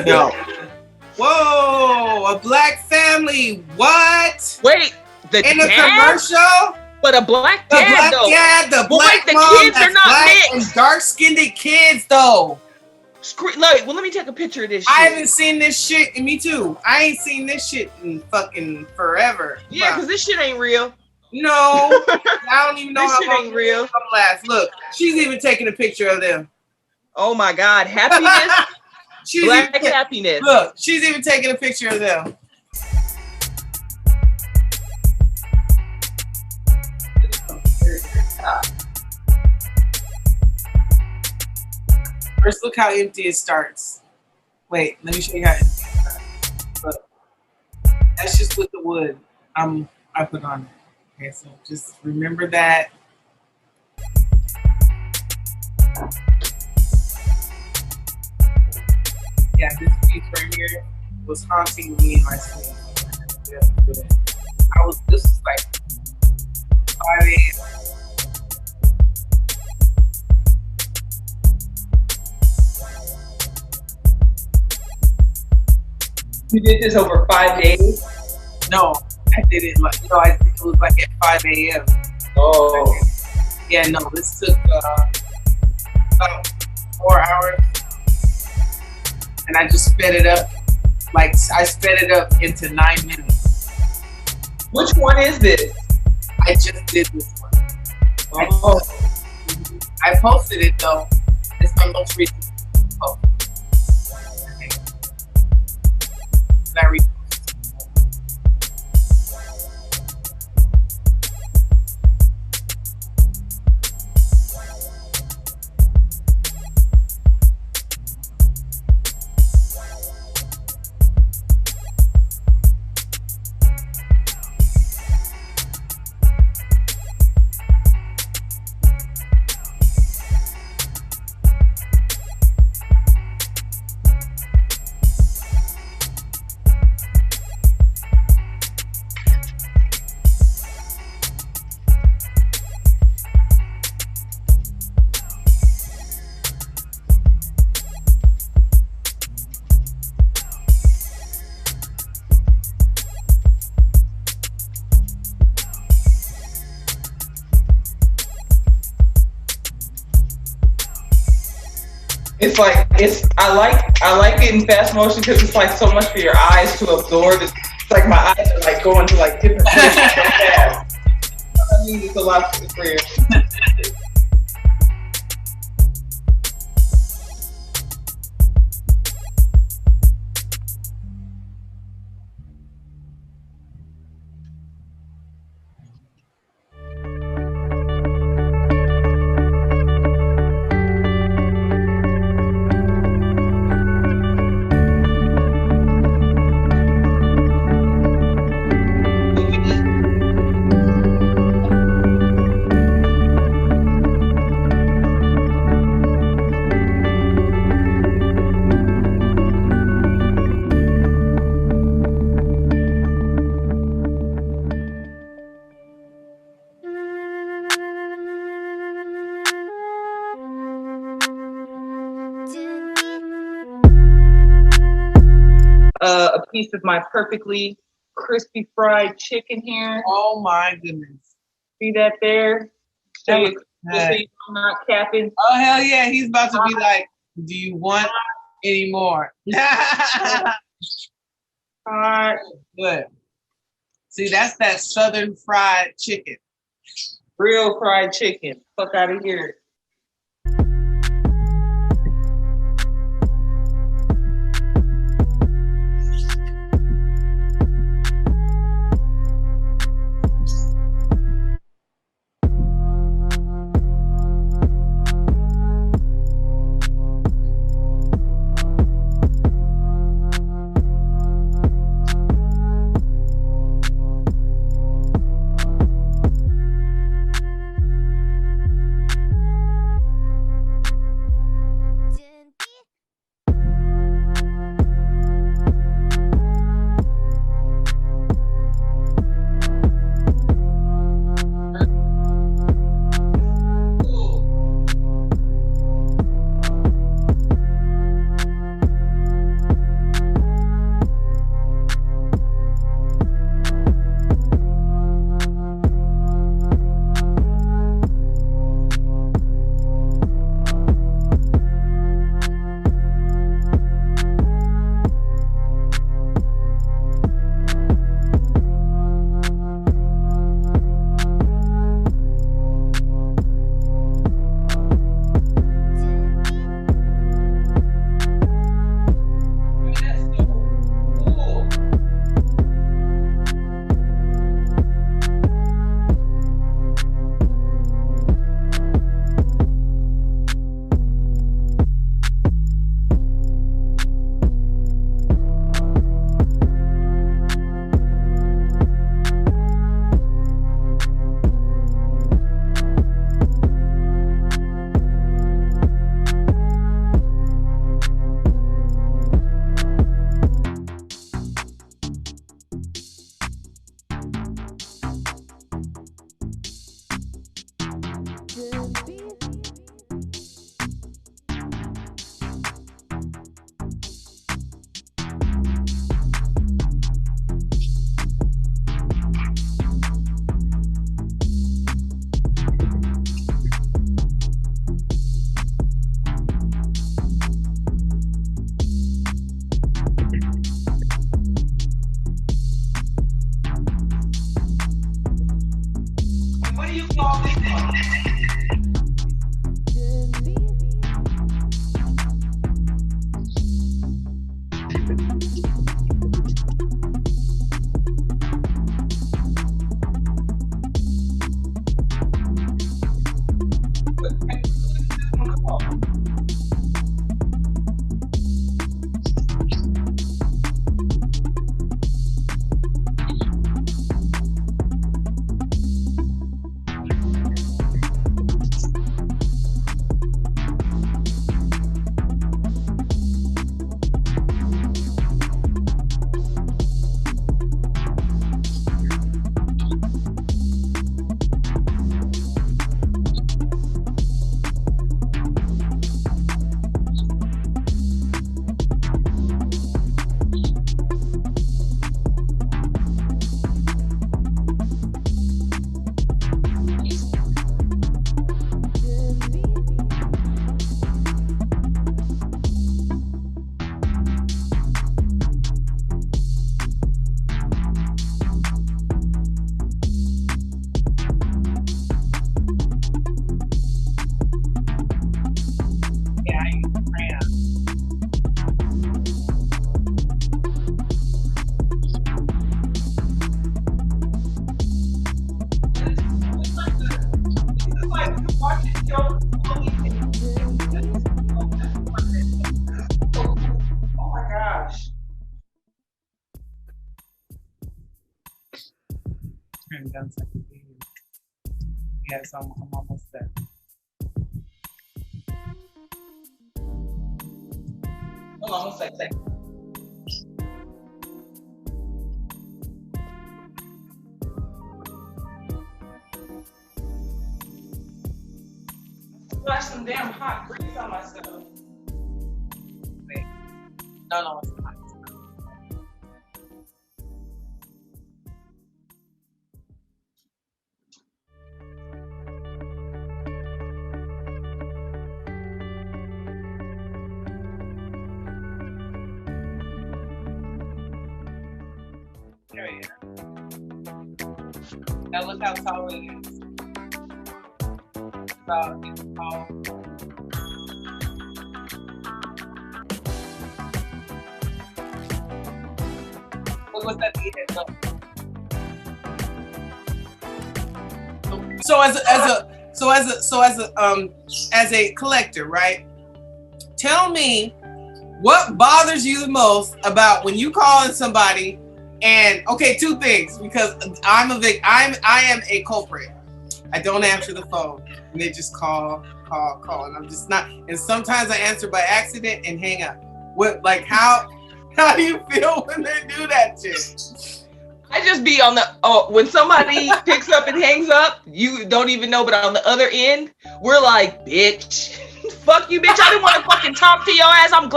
no.
Whoa, a black family. What?
Wait,
In the commercial?
But a black
The
dad
black
though.
dad, the
But
black
wait, the
mom,
kids are
that's
not
black
mixed.
and dark-skinned kids, though.
Look, well, let me take a picture of this shit.
I haven't seen this shit, and me too. I ain't seen this shit in fucking forever.
Yeah, because this shit ain't real.
No, I don't even know
This
how
shit
long
ain't real.
it's gonna last. Look, she's even taking a picture of them.
Oh my God, happiness,
She's
black
even,
happiness.
look, she's even taking a picture of them. First, look how empty it starts. Wait, let me show you how empty it starts. Look, that's just with the wood I put on it. Okay, so just remember that. Yeah, this piece right here was haunting me in my sleep. This was like 5 a.m.
You did this over 5 days?
No, I did it like, it was like at 5 a.m.
Oh.
Yeah, no, this took about 4 hours. and I just sped it up. Like I sped it up into 9 minutes.
Which one is this?
I just did this one.
Oh.
I posted it though. It's my most recent post. And I reposted.
I like it in fast motion because it's like so much for your eyes to absorb. It's like my eyes are like going to like different places so fast. I mean, it's a lot for you. A piece of my perfectly crispy fried chicken here.
Oh my goodness.
See that there? So you I'm not capping.
Oh hell yeah, he's about to be like, do you want any more? Good. See, that's that southern fried chicken.
Real fried chicken. Fuck out of here.
I'm almost there.
Hold on one second. Splash some damn hot grease on myself. Wait. No, it's not. There we go. Now look how tall it is. About this tall. What was that head up?
As a collector, right? Tell me what bothers you the most about when you call in somebody. And okay, two things, because I am a culprit. I don't answer the phone, and they just call, and I'm just not. And sometimes I answer by accident and hang up. How do you feel when they do that shit?
I just be on when somebody picks up and hangs up, you don't even know, but on the other end, we're like, bitch, fuck you, bitch. I didn't want to fucking talk to your ass. I'm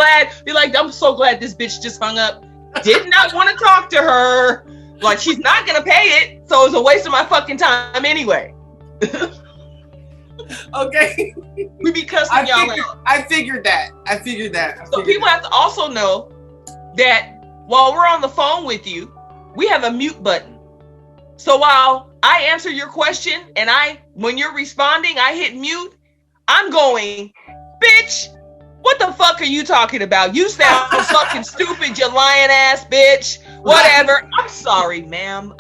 so glad this bitch just hung up. Did not want to talk to her. Like, she's not gonna pay it, so it's a waste of my fucking time anyway.
Okay.
We be cussing y'all out.
I figured that.
So people have to also know that while we're on the phone with you, we have a mute button. So while I answer your question and when you're responding, I hit mute, I'm going, bitch, what the fuck are you talking about? You sound fucking stupid, you lying ass bitch. Whatever. I'm sorry, ma'am.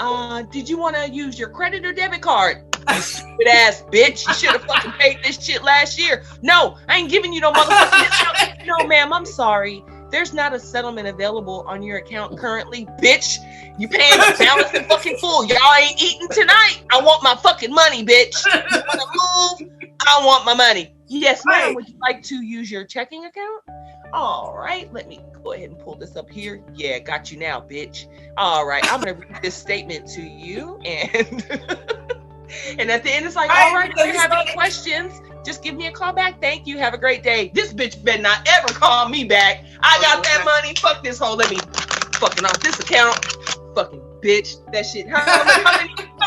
Did you want to use your credit or debit card? You stupid ass bitch. You should have fucking paid this shit last year. No, I ain't giving you no motherfucking discount. No, ma'am, I'm sorry. There's not a settlement available on your account currently, bitch. You paying the balance in fucking full. Y'all ain't eating tonight. I want my fucking money, bitch. You wanna move? I want my money. Yes, ma'am. Would you like to use your checking account? All right. Let me go ahead and pull this up here. Yeah, got you now, bitch. All right. I'm going to read this statement to you. And and at the end, it's like, all right, if you have any questions, just give me a call back. Thank you. Have a great day. This bitch better not ever call me back. I got that money. Fuck this hoe. Let me fucking off this account. Fucking bitch. That shit. How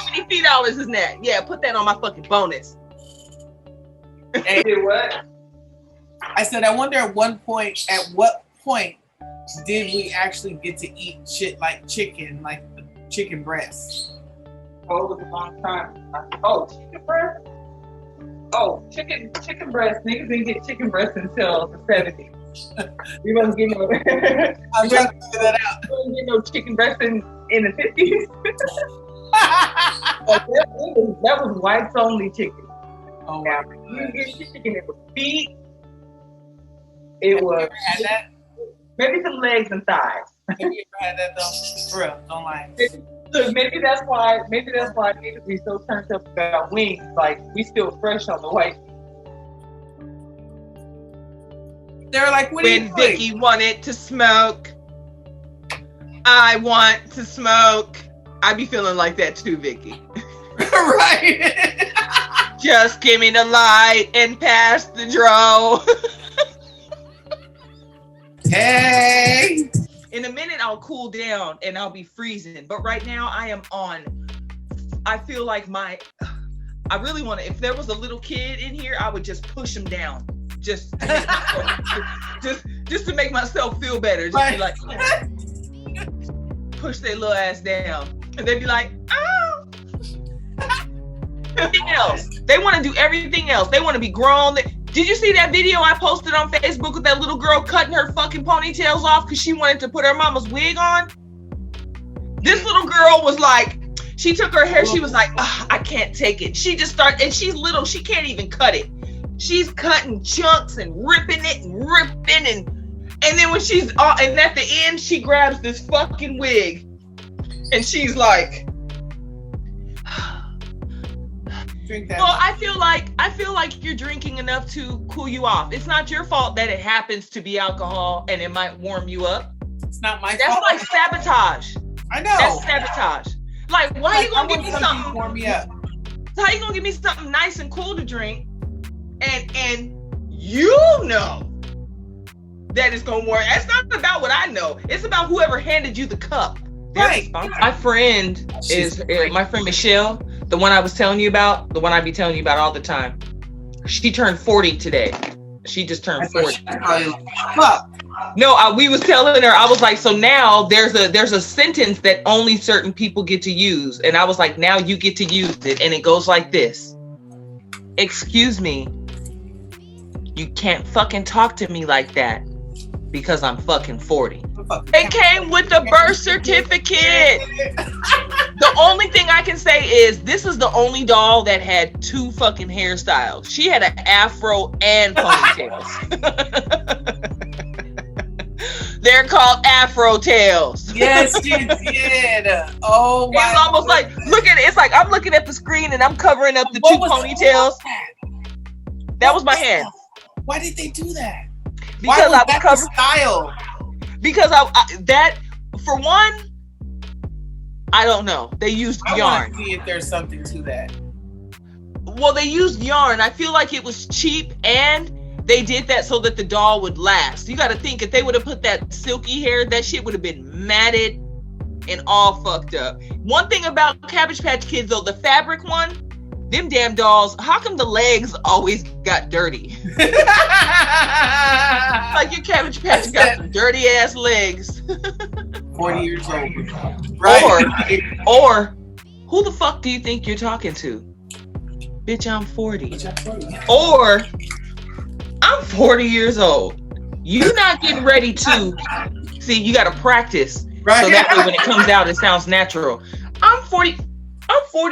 many fee dollars is that? Yeah, put that on my fucking bonus.
And did what?
I said, I wonder at what point did we actually get to eat shit like chicken breasts?
Oh, it was a long time. Oh, chicken breast? Oh, chicken breast. Niggas didn't get chicken breast until the 70s. We wasn't getting no.
I'm trying to figure that out.
We wasn't getting no chicken breast in the 50s. that was whites only chicken.
Oh,
now, you didn't get chicken. It was feet. It was.
Had that?
Maybe some legs and thighs.
Have you ever had that though? For real, don't lie.
Look, maybe that's why niggas be so turned up about wings. Like, we still fresh on the white.
They were like, what are you
doing? When Vicky wanted to smoke, I want to smoke. I be feeling like that too, Vicky.
Right.
Just give me the light and pass the dro.
Hey.
In a minute, I'll cool down and I'll be freezing. But right now, I feel like I really want to, if there was a little kid in here, I would just push him down. Just to make myself feel better. Just right. Be like, oh. Push their little ass down. And they'd be like, oh. Everything else. They want to do everything else. They want to be grown. Did you see that video I posted on Facebook with that little girl cutting her fucking ponytails off because she wanted to put her mama's wig on? This little girl was like, she took her hair, she was like, I can't take it. She just started, and she's little, she can't even cut it. She's cutting chunks and ripping it and ripping and then when she's and at the end, she grabs this fucking wig and she's like,
drink that
Well,
much.
I feel like you're drinking enough to cool you off. It's not your fault that it happens to be alcohol and it might warm you up.
It's not my
That's
fault.
like sabotage.
I know.
That's sabotage. Like, why are you gonna give me something?
Warm me up.
How you gonna give me something nice and cool to drink, and you know that it's gonna work? That's not about what I know. It's about whoever handed you the cup.
Right.
My friend is my friend Michelle, the one I was telling you about, the one I be telling you about all the time. She turned 40 today. She just turned 40. No, we was telling her, I was like, so now there's a sentence that only certain people get to use. And I was like, now you get to use it. And it goes like this. Excuse me. You can't fucking talk to me like that because I'm fucking 40. It came with the birth certificate. The only thing I can say is this is the only doll that had 2 fucking hairstyles. She had an afro and ponytails. They're called afro tails.
Yes, she did. Oh my.
It's almost like, look at it. It's like I'm looking at the screen and I'm covering up the 2 ponytails. That was my hand.
Why did they do that?
Because I was
covered style.
Because I that for one, I don't know. They used yarn.
I want to see if there's something to that.
Well, they used yarn. I feel like it was cheap, and they did that so that the doll would last. You got to think, if they would have put that silky hair, that shit would have been matted and all fucked up. One thing about Cabbage Patch Kids, though, the fabric one, them damn dolls, how come the legs always got dirty? Like your Cabbage Patch got some dirty ass legs.
40 years old. Right.
Or who the fuck do you think you're talking to? Bitch, I'm 40. Or I'm 40 years old. You're not getting ready to see, you gotta practice. Right. So that way when it comes out it sounds natural. I'm 40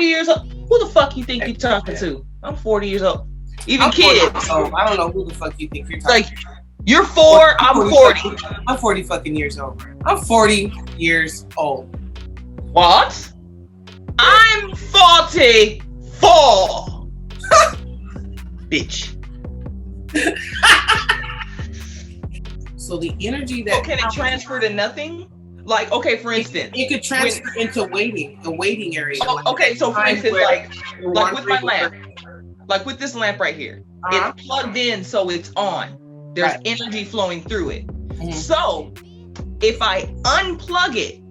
years old. Who the fuck you think you're talking to? I'm 40 years old. Even kids.
I don't know who the fuck you think you're talking to.
Like, you're 4, I'm 40.
I'm 40 fucking years old. I'm 40 years old.
What? I'm 44. Bitch.
So the energy that
can it transfer to nothing? Like, okay, for instance,
it could transfer into the waiting area.
Okay, so for instance, like with my lamp, like with this lamp right here, it's plugged in, so it's on. There's energy flowing through it. Mm-hmm. So if I unplug it,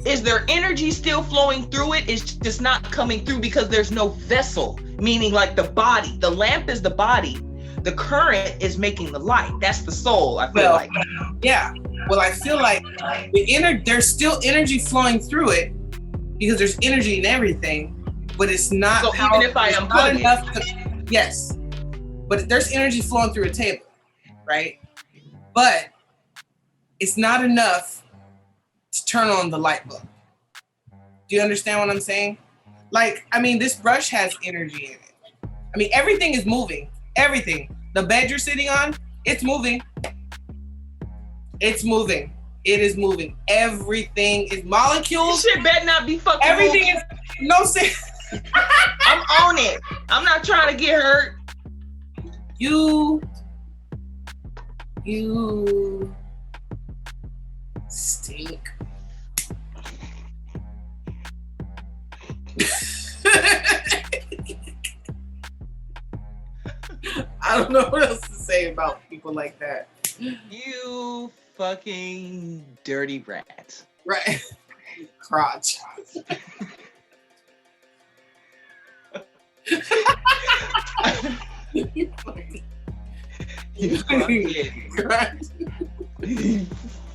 is there energy still flowing through it? It's just not coming through because there's no vessel, meaning like the body. The lamp is the body. The current is making the light. That's the soul, I feel like.
Yeah. Well, I feel like there's still energy flowing through it because there's energy in everything, but it's not.
So even if I unplug it.
Yes. But there's energy flowing through a table, right? But it's not enough to turn on the light bulb. Do you understand what I'm saying? Like, I mean, this brush has energy in it. I mean, everything is moving. Everything. The bed you're sitting on, it's moving. It's moving. It is moving. Everything is molecules.
This shit better not be fucking
everything
moving.
Is no sense.
I'm on it. I'm not trying to get hurt.
You stink. I don't know what else to say about people like that.
You fucking dirty rat.
Right. Crotch.
You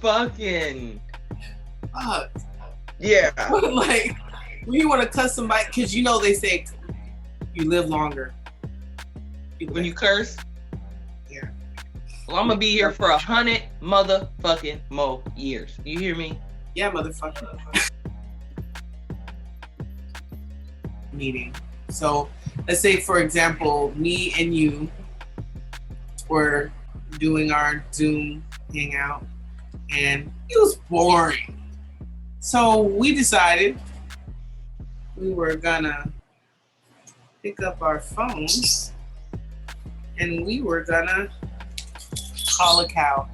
fucking.
Fuck.
Yeah.
Like, when you want to cuss somebody, because you know they say you live longer.
When you curse?
Yeah.
Well, I'm going to be here for 100 motherfucking more years. You hear me?
Yeah, motherfucker. Meeting. So, let's say, for example, me and you were doing our Zoom hangout, and it was boring. So, we decided we were gonna pick up our phones and we were gonna call a cow.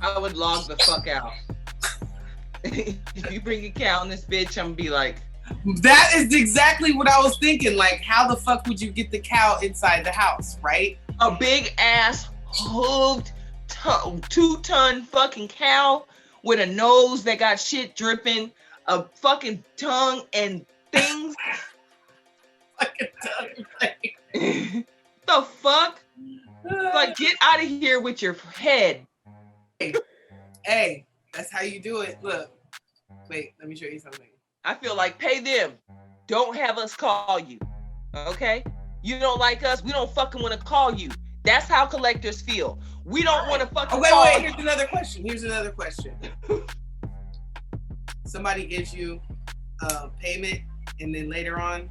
I would log the fuck out. If you bring a cow in this bitch, I'm gonna be like,
that is exactly what I was thinking. Like, how the fuck would you get the cow inside the house, right?
A big ass hooved 2-ton fucking cow with a nose that got shit dripping, a fucking tongue and things.
Fucking tongue.
The fuck? Like, get out of here with your head.
Hey, that's how you do it. Look, wait, let me show you something.
I feel like pay them. Don't have us call you. Okay? You don't like us, we don't fucking want to call you. That's how collectors feel. We don't want to fucking call you.
Here's another question. Somebody gives you a payment, and then later on,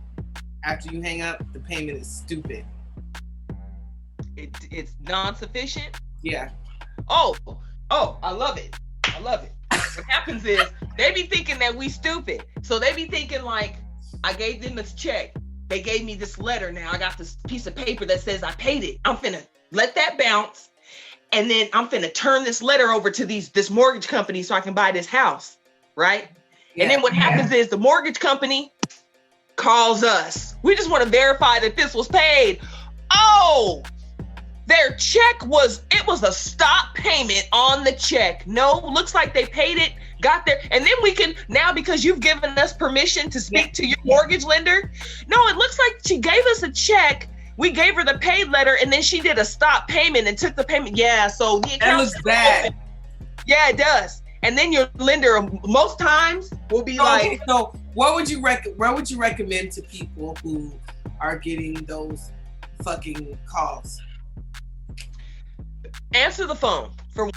after you hang up, the payment is stupid.
It's non-sufficient?
Yeah.
Oh, I love it. What happens is, they be thinking that we stupid. So they be thinking like, I gave them this check. They gave me this letter. Now I got this piece of paper that says I paid it. I'm finna let that bounce. And then I'm finna turn this letter over to this mortgage company so I can buy this house, right? Yeah. And then what happens is the mortgage company calls us. We just want to verify that this was paid. Oh, their check was a stop payment on the check. No, looks like they paid it, got there. And then we can, now because you've given us permission to speak to your mortgage lender. No, it looks like she gave us a check. We gave her the paid letter and then she did a stop payment and took the payment. Yeah, so the account.
That looks bad.
Yeah, it does. And then your lender most times will be like.
So what would you recommend to people who are getting those fucking calls?
Answer the phone. For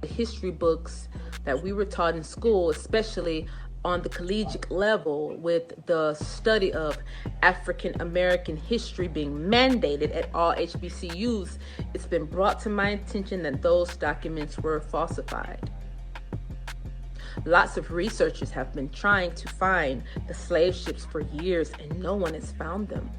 the history books that we were taught in school, especially on the collegiate level, with the study of African American history being mandated at all HBCUs, it's been brought to my attention that those documents were falsified. Lots of researchers have been trying to find the slave ships for years and no one has found them.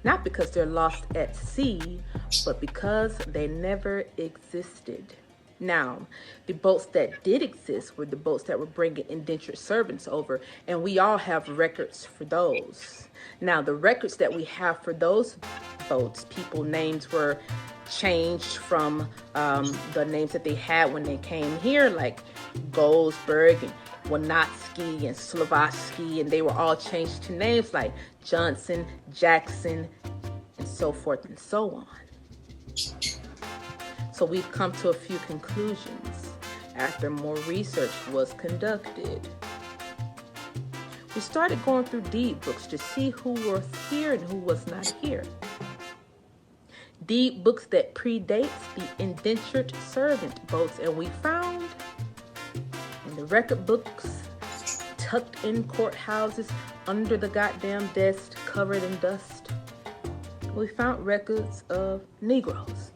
Not because they're lost at sea, but because they never existed. Now, the boats that did exist were the boats that were bringing indentured servants over, and we all have records for those. Now, the records that we have for those boats, people names were changed from the names that they had when they came here, like Goldsberg and Wanatsky and Slavatsky, and they were all changed to names like Johnson, Jackson, and so forth and so on. So we've come to a few conclusions after more research was conducted. We started going through deed books to see who was here and who was not here. Deed books that predates the indentured servant boats, and we found in the record books, tucked in courthouses, under the goddamn desk, covered in dust, we found records of Negroes,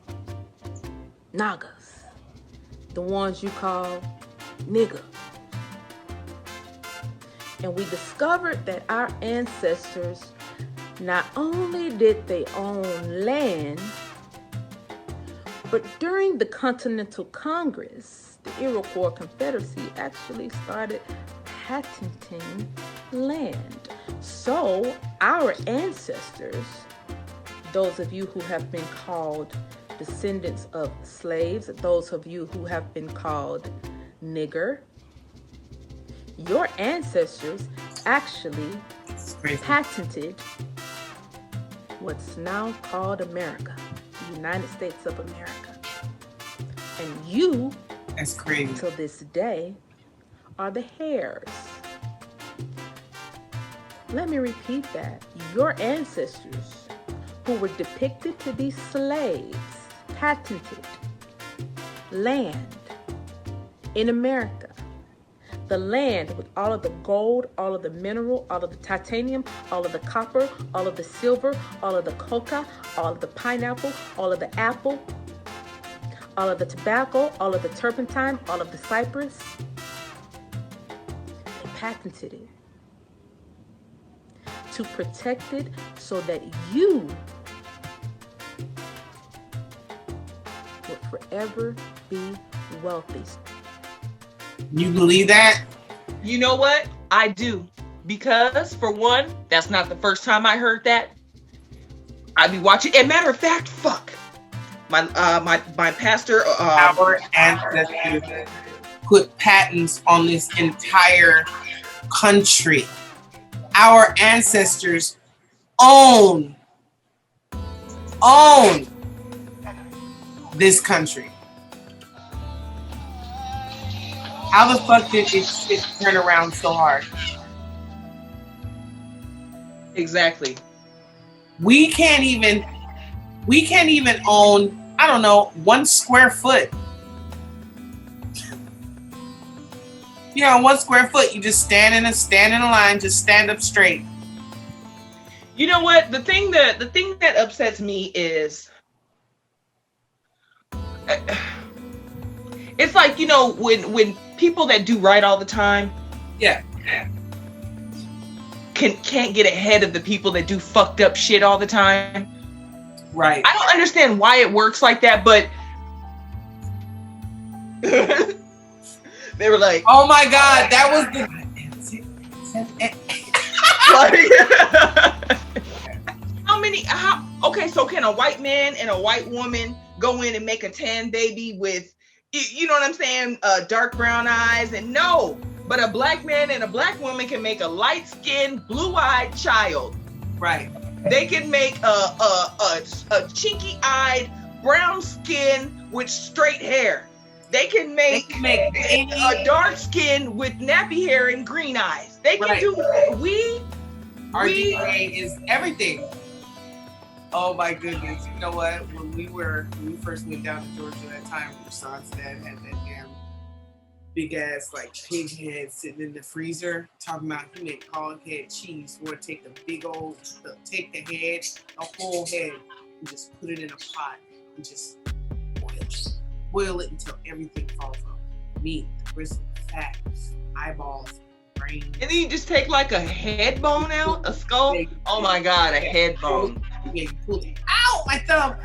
Nagas, the ones you call nigger. And we discovered that our ancestors, not only did they own land, but during the Continental Congress, the Iroquois Confederacy actually started patenting land. So our ancestors, those of you who have been called descendants of slaves, those of you who have been called nigger, your ancestors actually patented what's now called America, the United States of America. And you,
that's crazy,
till this day, are the heirs. Let me repeat that. Your ancestors, who were depicted to be slaves, patented land in America. The land with all of the gold, all of the mineral, all of the titanium, all of the copper, all of the silver, all of the coca, all of the pineapple, all of the apple, all of the tobacco, all of the turpentine, all of the cypress. They patented it. to protect it so that you will forever be wealthy.
You believe that?
You know what? I do. Because, for one, that's not the first time I heard that. I be watching. And matter of fact, fuck. My pastor.
Our ancestors put patents on this entire country. Our ancestors own this country. How the fuck did this shit turn around so hard?
Exactly.
We can't even own, I don't know, 1 square foot. You know, 1 square foot, you just stand in a line, just stand up straight.
You know what? The thing that upsets me is, it's like, you know, when people that do right all the time,
yeah,
can't get ahead of the people that do fucked up shit all the time.
Right.
I don't understand why it works like that, but they were like,
oh my God, that was the
okay, so can a white man and a white woman go in and make a tan baby with, you know what I'm saying, dark brown eyes? And no, but a black man and a black woman can make a light-skinned, blue-eyed child.
Right.
They can make a chinky-eyed, brown skin with straight hair. They can make a dark skin with nappy hair and green eyes. They can do.
Our DNA is everything. Oh my goodness! You know what? When we first went down to Georgia that time, Rashawn's dad had that damn big ass like pig head sitting in the freezer, talking about he made hog head cheese. We'll take the whole head, and just put it in a pot and just boil it until everything falls off. Meat, gristle, fat, eyeballs, brain.
And then you just take like a head bone out, a skull. Oh my God, a head bone.
Yeah, you pull it. Ow, my thumb!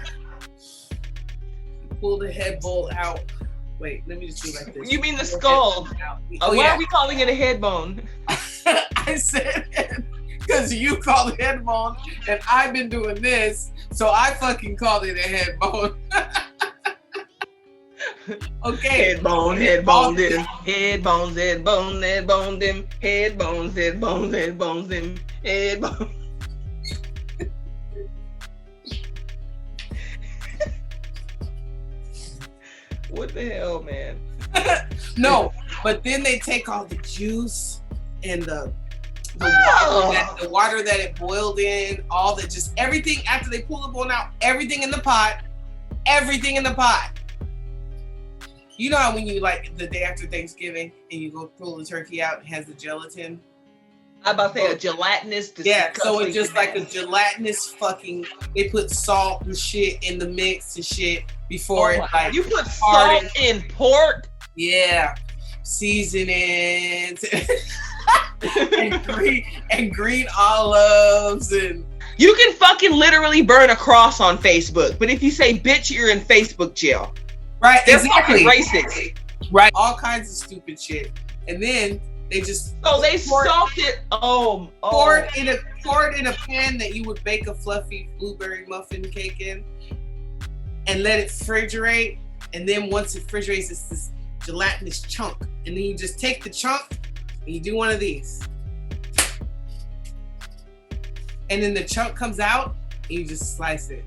You pull the head bolt out. Wait, let me just do like this.
You mean the skull? Why are we calling it a head bone?
I said it because you call it head bone, and I've been doing this, so I fucking called it a head bone. Okay.
Head bone, them. Head bones, head bone, head bone, them. Head bones, head bones, head bones, them. Head bone. What the hell, man?
No, but then they take all the juice and the water that it boiled in, all the just everything after they pull the bone out, everything in the pot. You know how when you like the day after Thanksgiving and you go pull the turkey out, it has the gelatin?
I'm about to say a gelatinous.
Yeah, so it's just like a gelatinous fucking, they put salt and shit in the mix and shit before it like.
You put salt in pork?
Yeah. Seasonings and green olives and.
You can fucking literally burn a cross on Facebook, but if you say bitch, you're in Facebook jail.
Right,
they're
exactly.
fucking racist.
Right, all kinds of stupid shit, and then they just
salt it.
Pour it in a pan that you would bake a fluffy blueberry muffin cake in, and let it refrigerate. And then once it refrigerates, it's this gelatinous chunk, and then you just take the chunk and you do one of these, and then the chunk comes out, and you just slice it,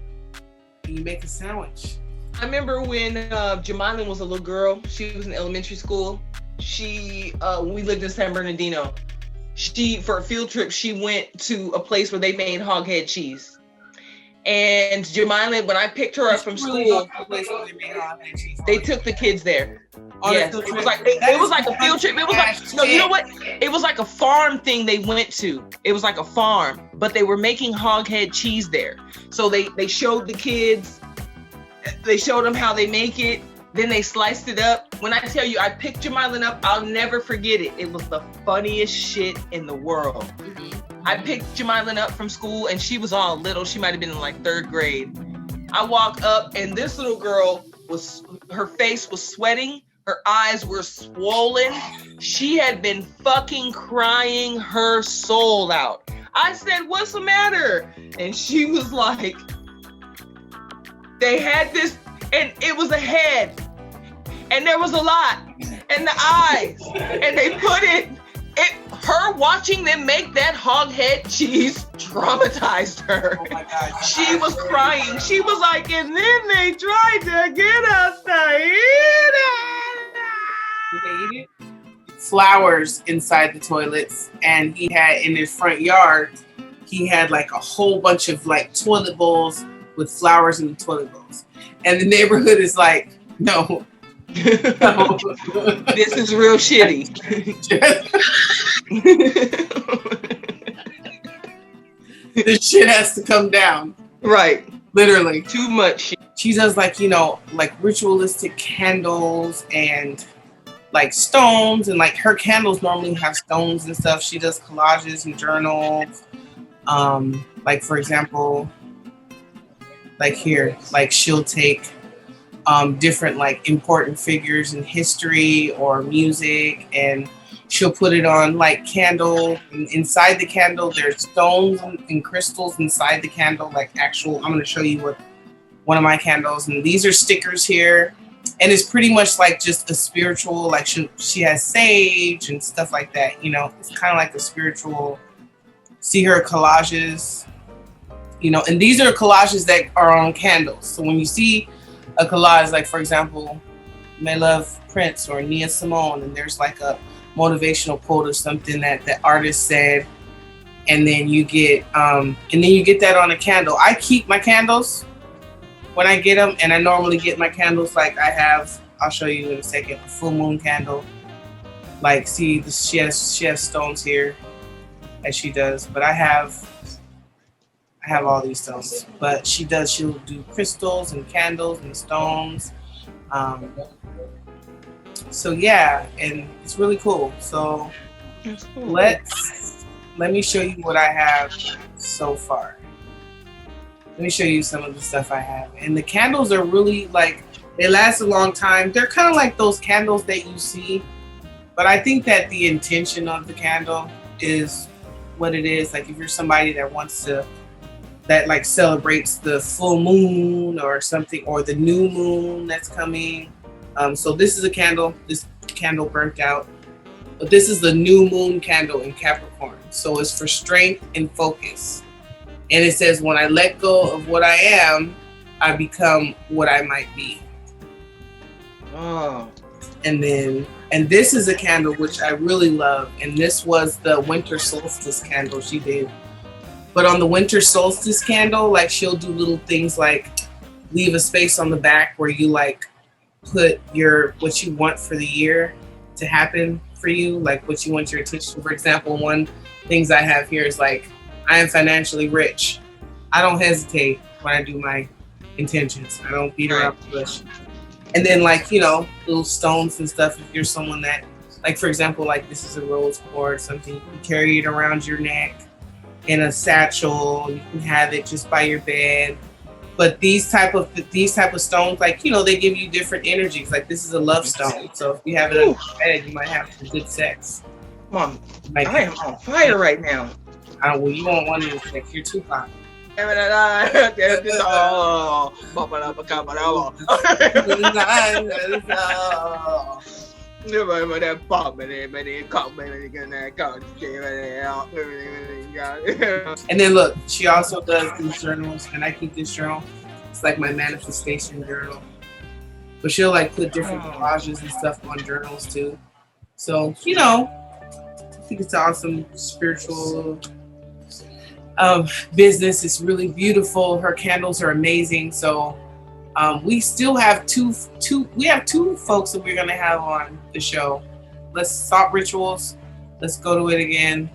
and you make a sandwich.
I remember when Jamilin was a little girl. She was in elementary school. When we lived in San Bernardino, for a field trip, she went to a place where they made hog head cheese. And Jamilin, when I picked her up from school, they took the kids there. Yes, it was like it was like a field trip. It was like, no, you know what? It was like a farm thing they went to. It was like a farm, but they were making hog head cheese there. So they showed the kids. They showed them how they make it. Then they sliced it up. When I tell you, I picked Jamilin up, I'll never forget it. It was the funniest shit in the world. I picked Jamilin up from school and she was all little. She might have been in like 3rd grade. I walk up and this little girl her face was sweating. Her eyes were swollen. She had been fucking crying her soul out. I said, what's the matter? And she was like, they had this, and it was a head, and there was a lot, and the eyes, and they put it, her watching them make that hog head cheese traumatized her.
Oh my God.
She was crying. She was like, and then they tried to get us to eat it.
Did they eat it? Flowers inside the toilets, and he had in his front yard, he had like a whole bunch of like toilet bowls with flowers in the toilet bowls, and the neighborhood is like, no. No.
This is real shitty.
This shit has to come down.
Right.
Literally.
Too much shit.
She does like, like ritualistic candles and like stones, and like her candles normally have stones and stuff. She does collages and journals. Like for example, like here, like she'll take different like important figures in history or music, and she'll put it on like candle. And inside the candle, there's stones and crystals inside the candle, like actual. I'm gonna show you what one of my candles, and these are stickers here. And it's pretty much like just a spiritual, like she has sage and stuff like that. It's kind of like a spiritual. See her collages, and these are collages that are on candles. So when you see a collage, like for example, May Love Prince or Nia Simone, and there's like a motivational quote or something that the artist said, and then you get that on a candle. I keep my candles when I get them, and I normally get my candles like I'll show you in a second, a full moon candle. Like, see, she has stones here that she does, but I have all these stones. But she'll do crystals and candles and stones. So yeah, and it's really cool. So let me show you what I have so far. Let me show you some of the stuff I have. And the candles are really like, they last a long time. They're kind of like those candles that you see, but I think that the intention of the candle is what it is. Like if you're somebody that like celebrates the full moon or something, or the new moon that's coming. So this is a candle. This candle burnt out. But this is the new moon candle in Capricorn. So it's for strength and focus. And it says, when I let go of what I am, I become what I might be.
Oh.
And this is a candle which I really love. And this was the winter solstice candle she did. But on the winter solstice candle, like she'll do little things like leave a space on the back where you like put what you want for the year to happen for you, like what you want your attention. For example, one things I have here is like, I am financially rich. I don't hesitate when I do my intentions. I don't beat around the bush. And then like, little stones and stuff. If you're someone that, like for example, like this is a rose cord, something you can carry it around your neck in a satchel. You can have it just by your bed. But these type of stones, like, they give you different energies. Like this is a love stone. So if you have it on your bed, you might have some good sex.
Come on. I am on fire right now.
Well, you won't want to sex. You're too hot. And then look, she also does these journals, and I keep this journal. It's like my manifestation journal. But she'll like put different collages and stuff on journals too. So, I think it's awesome spiritual business. Is really beautiful. Her candles are amazing. So we still have two folks that we're gonna have on the show. Let's Salt Rituals. Let's go to it again.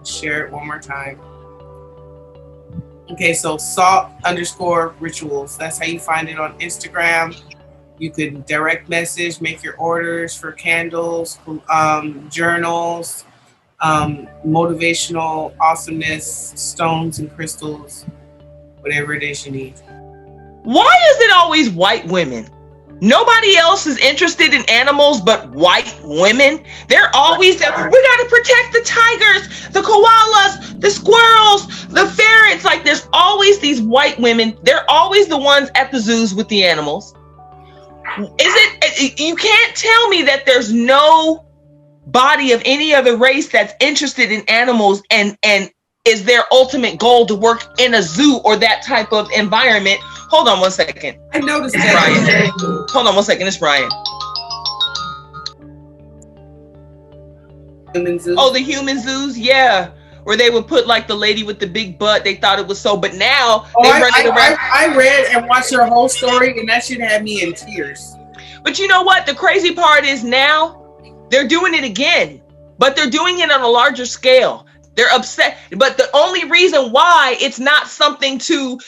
Share it one more time. Okay, so Salt_Rituals. That's how you find it on Instagram. You can direct message, make your orders for candles, journals, motivational awesomeness, stones and crystals, whatever it is you need.
Why is it always white women? Nobody else is interested in animals but white women. They're always there. We gotta protect the tigers, the koalas, the squirrels, the ferrets. Like, there's always these white women. They're always the ones at the zoos with the animals. You can't tell me that there's no body of any other race that's interested in animals and is their ultimate goal to work in a zoo or that type of environment. Hold on one second.
I noticed
it's
that.
Brian. Hold on one second. It's Brian.
Human zoos.
Oh, the human zoos? Yeah. Where they would put like the lady with the big butt. They thought it was so, but now they run it around.
I read and watched her whole story, and that shit had me in tears.
But you know what? The crazy part is now they're doing it again, but they're doing it on a larger scale. They're upset, but the only reason why it's not something to,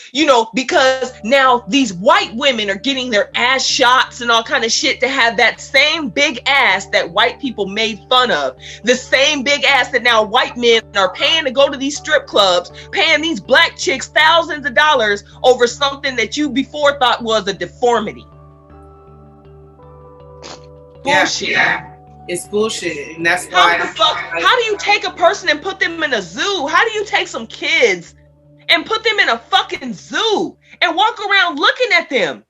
because now these white women are getting their ass shots and all kind of shit to have that same big ass that white people made fun of. The same big ass that now white men are paying to go to these strip clubs, paying these black chicks thousands of dollars over something that you before thought was a deformity. Bullshit.
Yeah. It's bullshit, and that's why.
How do you take a person and put them in a zoo? How do you take some kids and put them in a fucking zoo and walk around looking at them?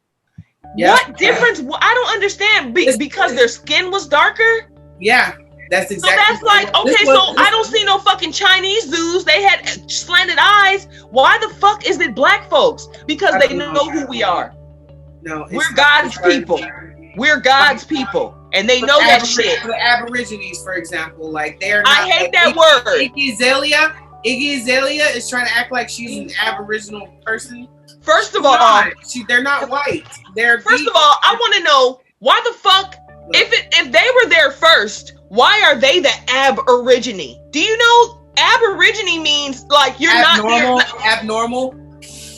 Yeah. What difference? I don't understand. Because their skin was darker?
Yeah, that's exactly.
So that's like, okay, I don't see no fucking Chinese zoos. They had slanted eyes. Why the fuck is it black folks? Because they know who we are.
No,
we're God's people. We're God's people. And they know that shit.
The Aborigines, for example, like they're not.
I hate that word.
Iggy Azalea is trying to act like she's an Aboriginal person.
First of all,
they're not white.
First of all, I want to know why the fuck, if they were there first, why are they the Aborigine? Do you know Aborigine means like you're
abnormal?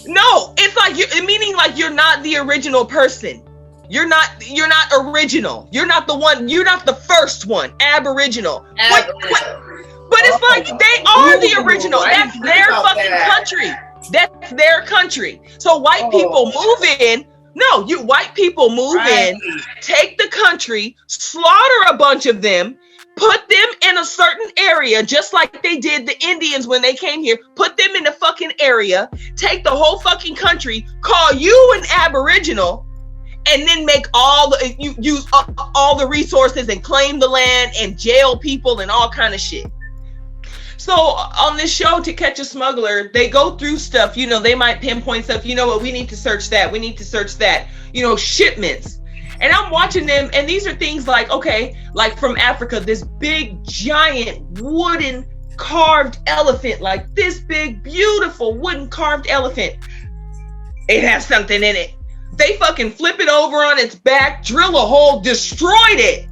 No, it's like meaning like you're not the original person. You're not original. You're not the one. You're not the first one. Aboriginal. But it's like they are the original. That's their fucking country. That's their country. So white people move in. No, white people move in, take the country, slaughter a bunch of them, put them in a certain area, just like they did the Indians when they came here. Put them in a fucking area, take the whole fucking country, call you an Aboriginal, and then make use all the resources and claim the land and jail people and all kind of shit. So on this show, To Catch a Smuggler, they go through stuff. They might pinpoint stuff. You know what? We need to search that. We need to search that. Shipments. And I'm watching them, and these are things like, okay, like from Africa, this big, giant wooden carved elephant, like this big, beautiful wooden carved elephant. It has something in it. They fucking flip it over on its back, drill a hole, destroyed it,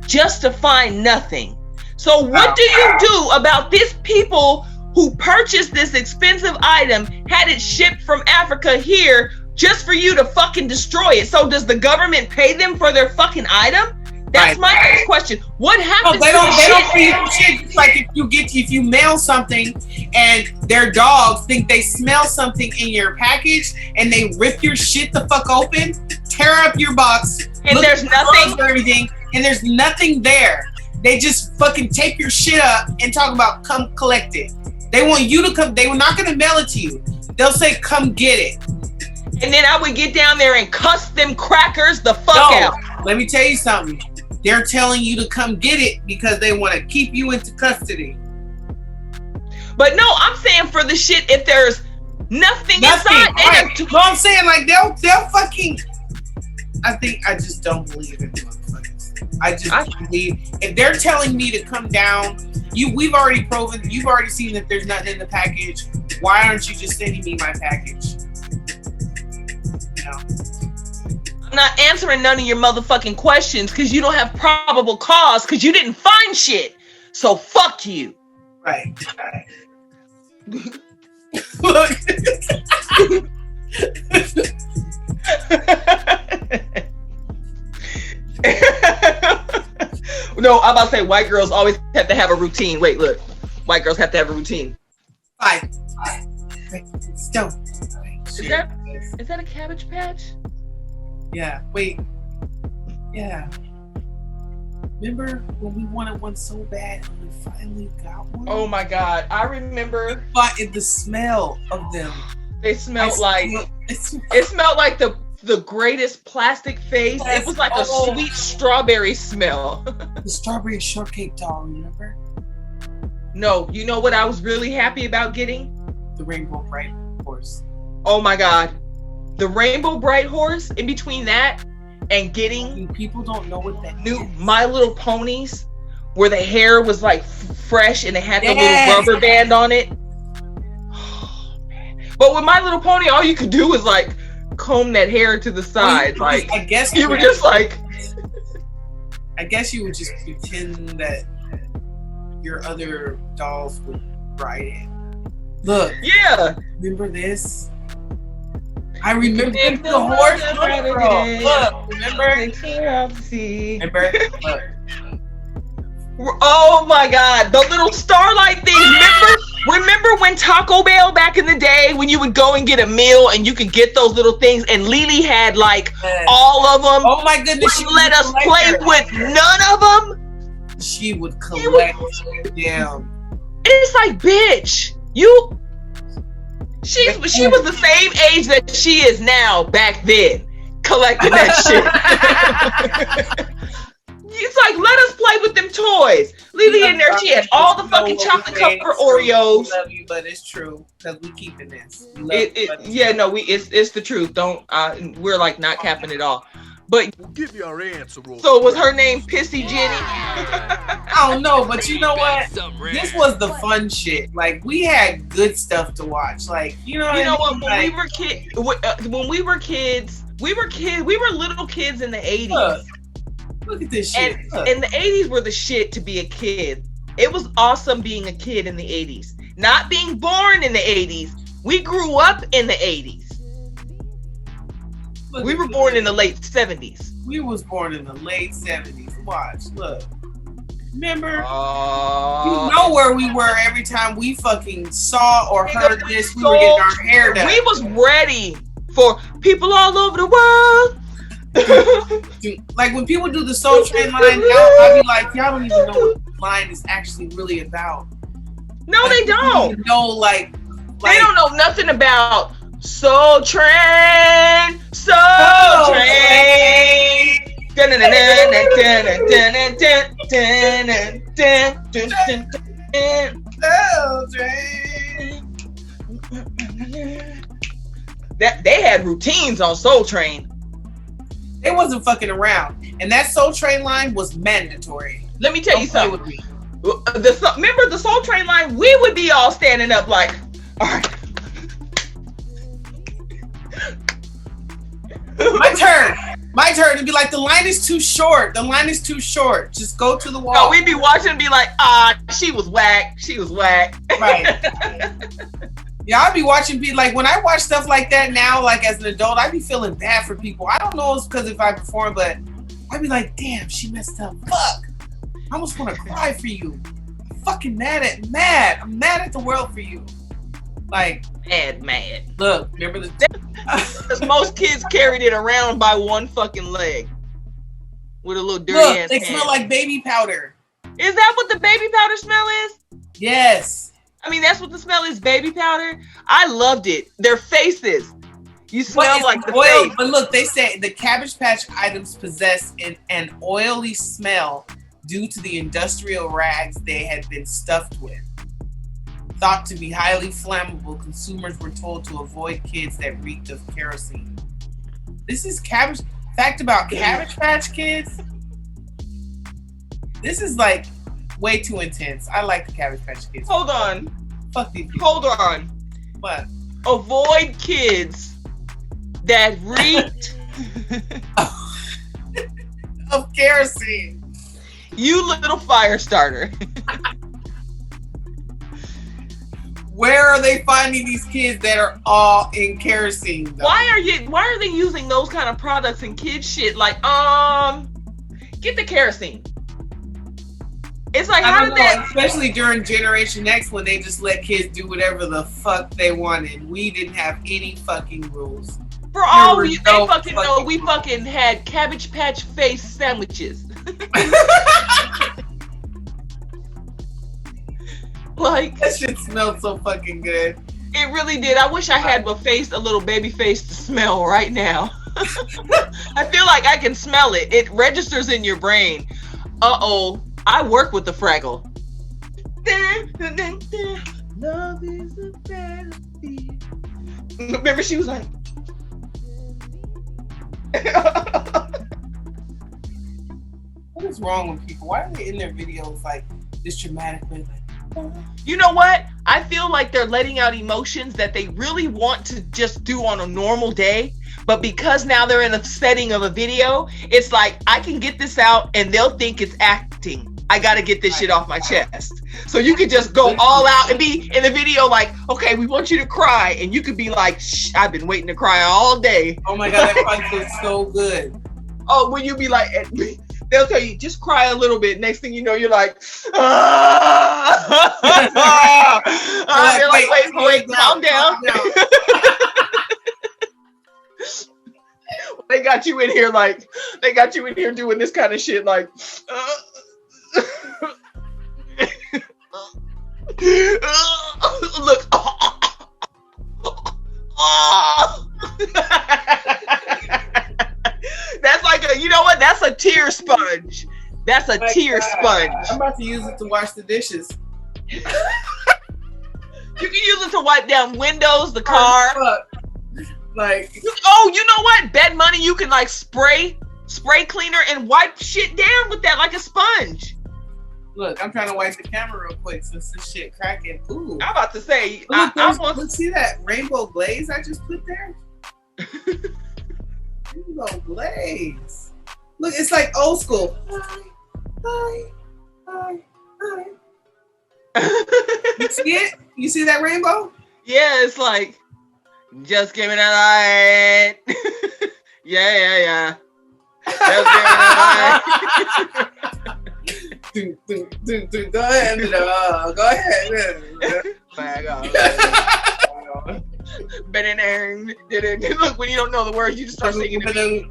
just to find nothing. So what do you do about these people who purchased this expensive item, had it shipped from Africa here, just for you to fucking destroy it? So does the government pay them for their fucking item? That's my next question. What happens?
They don't pay you for shit. It's like if you mail something and their dogs think they smell something in your package and they rip your shit the fuck open, tear up your box,
and there's nothing
for everything, and there's nothing there. They just fucking tape your shit up and talk about come collect it. They want you to come. They were not gonna mail it to you. They'll say come get it.
And then I would get down there and cuss them crackers the fuck out.
Let me tell you something. They're telling you to come get it because they want to keep you into custody.
But no, I'm saying for the shit, if there's nothing inside.
Right. No, I'm saying like they'll fucking. I just don't believe in motherfuckers. I just believe if they're telling me to come down, we've already proven, you've already seen that there's nothing in the package. Why aren't you just sending me my package?
I'm not answering none of your motherfucking questions because you don't have probable cause because you didn't find shit. So fuck you.
Right.
No, No, I'm about to say white girls always have to have a routine. Wait, look. White girls have to have a routine.
Stone.
Is that a Cabbage Patch?
Yeah. Wait. Yeah. Remember when we wanted one so bad and we finally got one?
Oh my God. I remember.
But the smell of them.
They smelled it smelled like the greatest plastic face. Yes. It was like a sweet strawberry smell.
The strawberry shortcake doll, remember?
No, you know what I was really happy about getting?
The Rainbow Bright Horse.
Oh my God. The Rainbow Bright Horse, in between that and getting
people don't know what that
new is. My Little Ponies, where the hair was like fresh and it had the little rubber band on it. Oh, man. But with My Little Pony, all you could do was like comb that hair to the side. Like,
I guess
you were just like.
I guess you would just pretend that your other dolls would ride it. Look.
Yeah.
Remember this? I remember the horse. Look, remember? Remember? Look.
Oh my God, the little starlight things. Remember when Taco Bell back in the day, when you would go and get a meal and you could get those little things, and Lily had like all of them.
Oh my goodness!
She let us play with none of them.
She would collect them.
It's like, bitch, she was the same age that she is now back then, collecting that shit. It's like, let us play with them toys. Lily in there, she had all the fucking chocolate covered Oreos.
We love you, but it's true because we keeping this.
It's the truth. Don't we're like not capping it all. But
we'll give you our answer.
So was her name Pissy Jenny?
I don't know, but you know what? This was the fun shit. Like, we had good stuff to watch. Like, you know what?
When we were kids, we were little kids in the 80s.
Look at this shit.
And the 80s were the shit to be a kid. It was awesome being a kid in the 80s. Not being born in the 80s. We grew up in the 80s. We were born in the late 70s.
We was born in the late 70s. Watch, look. Remember? You know where we were every time we fucking saw or heard this. We were getting our hair done.
We was ready for people all over the world.
Like when people do the Soul Train line, I'll be like, y'all don't even know what the line is actually really about.
No, they don't.
Like
they don't know nothing about Soul Train, Soul Train. That they had routines on Soul Train.
They wasn't fucking around, and that Soul Train line was mandatory.
Let me tell you something. Remember the Soul Train line? We would be all standing up like, all right. My turn to be like, the line is too short. The line is too short. Just go to the wall. No, we'd be watching and be like, she was whack. She was whack.
Right. Yeah, I'd be watching people, like when I watch stuff like that now, like as an adult, I'd be feeling bad for people. I don't know if it's because if I perform, but I'd be like, damn, she messed up. Fuck. I almost want to cry for you. I'm fucking mad. I'm mad at the world for you. Like,
mad.
Look, remember
because most kids carried it around by one fucking leg with a little dirty ass
they
hand.
smell like baby powder.
Is that what the baby powder smell is?
Yes.
I mean, that's what the smell is, baby powder. I loved it. Their faces. You smell like the
oil,
face.
But look, they say the Cabbage Patch items possess an oily smell due to the industrial rags they had been stuffed with. Thought to be highly flammable, consumers were told to avoid kids that reeked of kerosene. This is fact about Cabbage Patch Kids. This is like way too intense. I like the Cabbage Patch Kids.
Hold on.
Fuck these people.
Hold on.
What?
Avoid kids that reeked
of kerosene.
You little fire starter.
Where are they finding these kids that are all in kerosene, though?
Why are they using those kind of products in kids shit? Like, get the kerosene. It's like,
I
how
don't
did
know,
that?
especially during Generation X when they just let kids do whatever the fuck they wanted. We didn't have any fucking rules.
For all
were
they
no
fucking know,
fucking
we fucking had Cabbage Patch face sandwiches. Like,
That shit smelled so fucking good.
it really did. I wish I had a little baby face to smell right now. I feel like I can smell it. It registers in your brain. Uh-oh, I work with the Fraggle. Love is a fantasy. Remember, she was like,
what is wrong with people? Why are they in their videos like this dramatically?
you know what? I feel like they're letting out emotions that they really want to just do on a normal day. But because now they're in a setting of a video, it's like, I can get this out and they'll think it's acting. I got to get this shit off my chest. So you could just go all out and be in the video like, okay, we want you to cry. And you could be like, shh, I've been waiting to cry all day.
Oh my God, that fight was so good.
Oh, when you be like, they'll tell you, just cry a little bit. Next thing you know, you're like, ah. They're like, wait, calm down. They got you in here doing this kind of shit like, look. That's like you know what? That's a tear sponge. That's a tear sponge.
I'm about to use it to wash the dishes.
You can use it to wipe down windows, the car.
Like,
oh, you know what? Bet money you can like spray cleaner and wipe shit down with that like a sponge.
Look, I'm trying to wipe the camera real quick since this shit cracking. Ooh.
I'm about to say,
Look, let's see that rainbow glaze I just put there. Rainbow glaze. Look, it's like old school. Hi. You see it? You see that rainbow?
Yeah, it's like, just give me that light. yeah. Just give me that
light. Go ahead.
Look, when you don't know the words, you just start singing. And then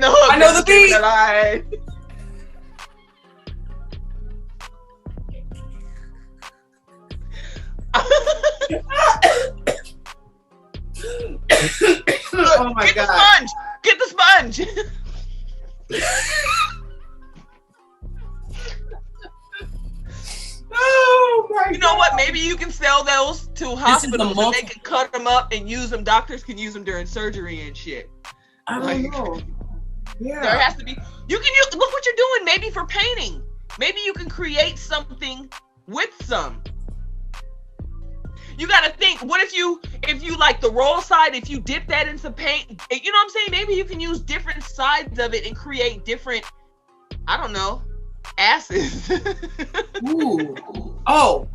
the hook.
I know the beat. Oh my God.
Get the sponge.
Oh my God.
You know what? Maybe you can sell those to hospitals and they can cut them up and use them. Doctors can use them during surgery and shit.
I don't know. Yeah.
There has to be. You can use. Look what you're doing. Maybe for painting. Maybe you can create something with some. You gotta think, what if you like the roll side, if you dip that in some paint, you know what I'm saying? Maybe you can use different sides of it and create different, I don't know, asses.
Ooh. Oh,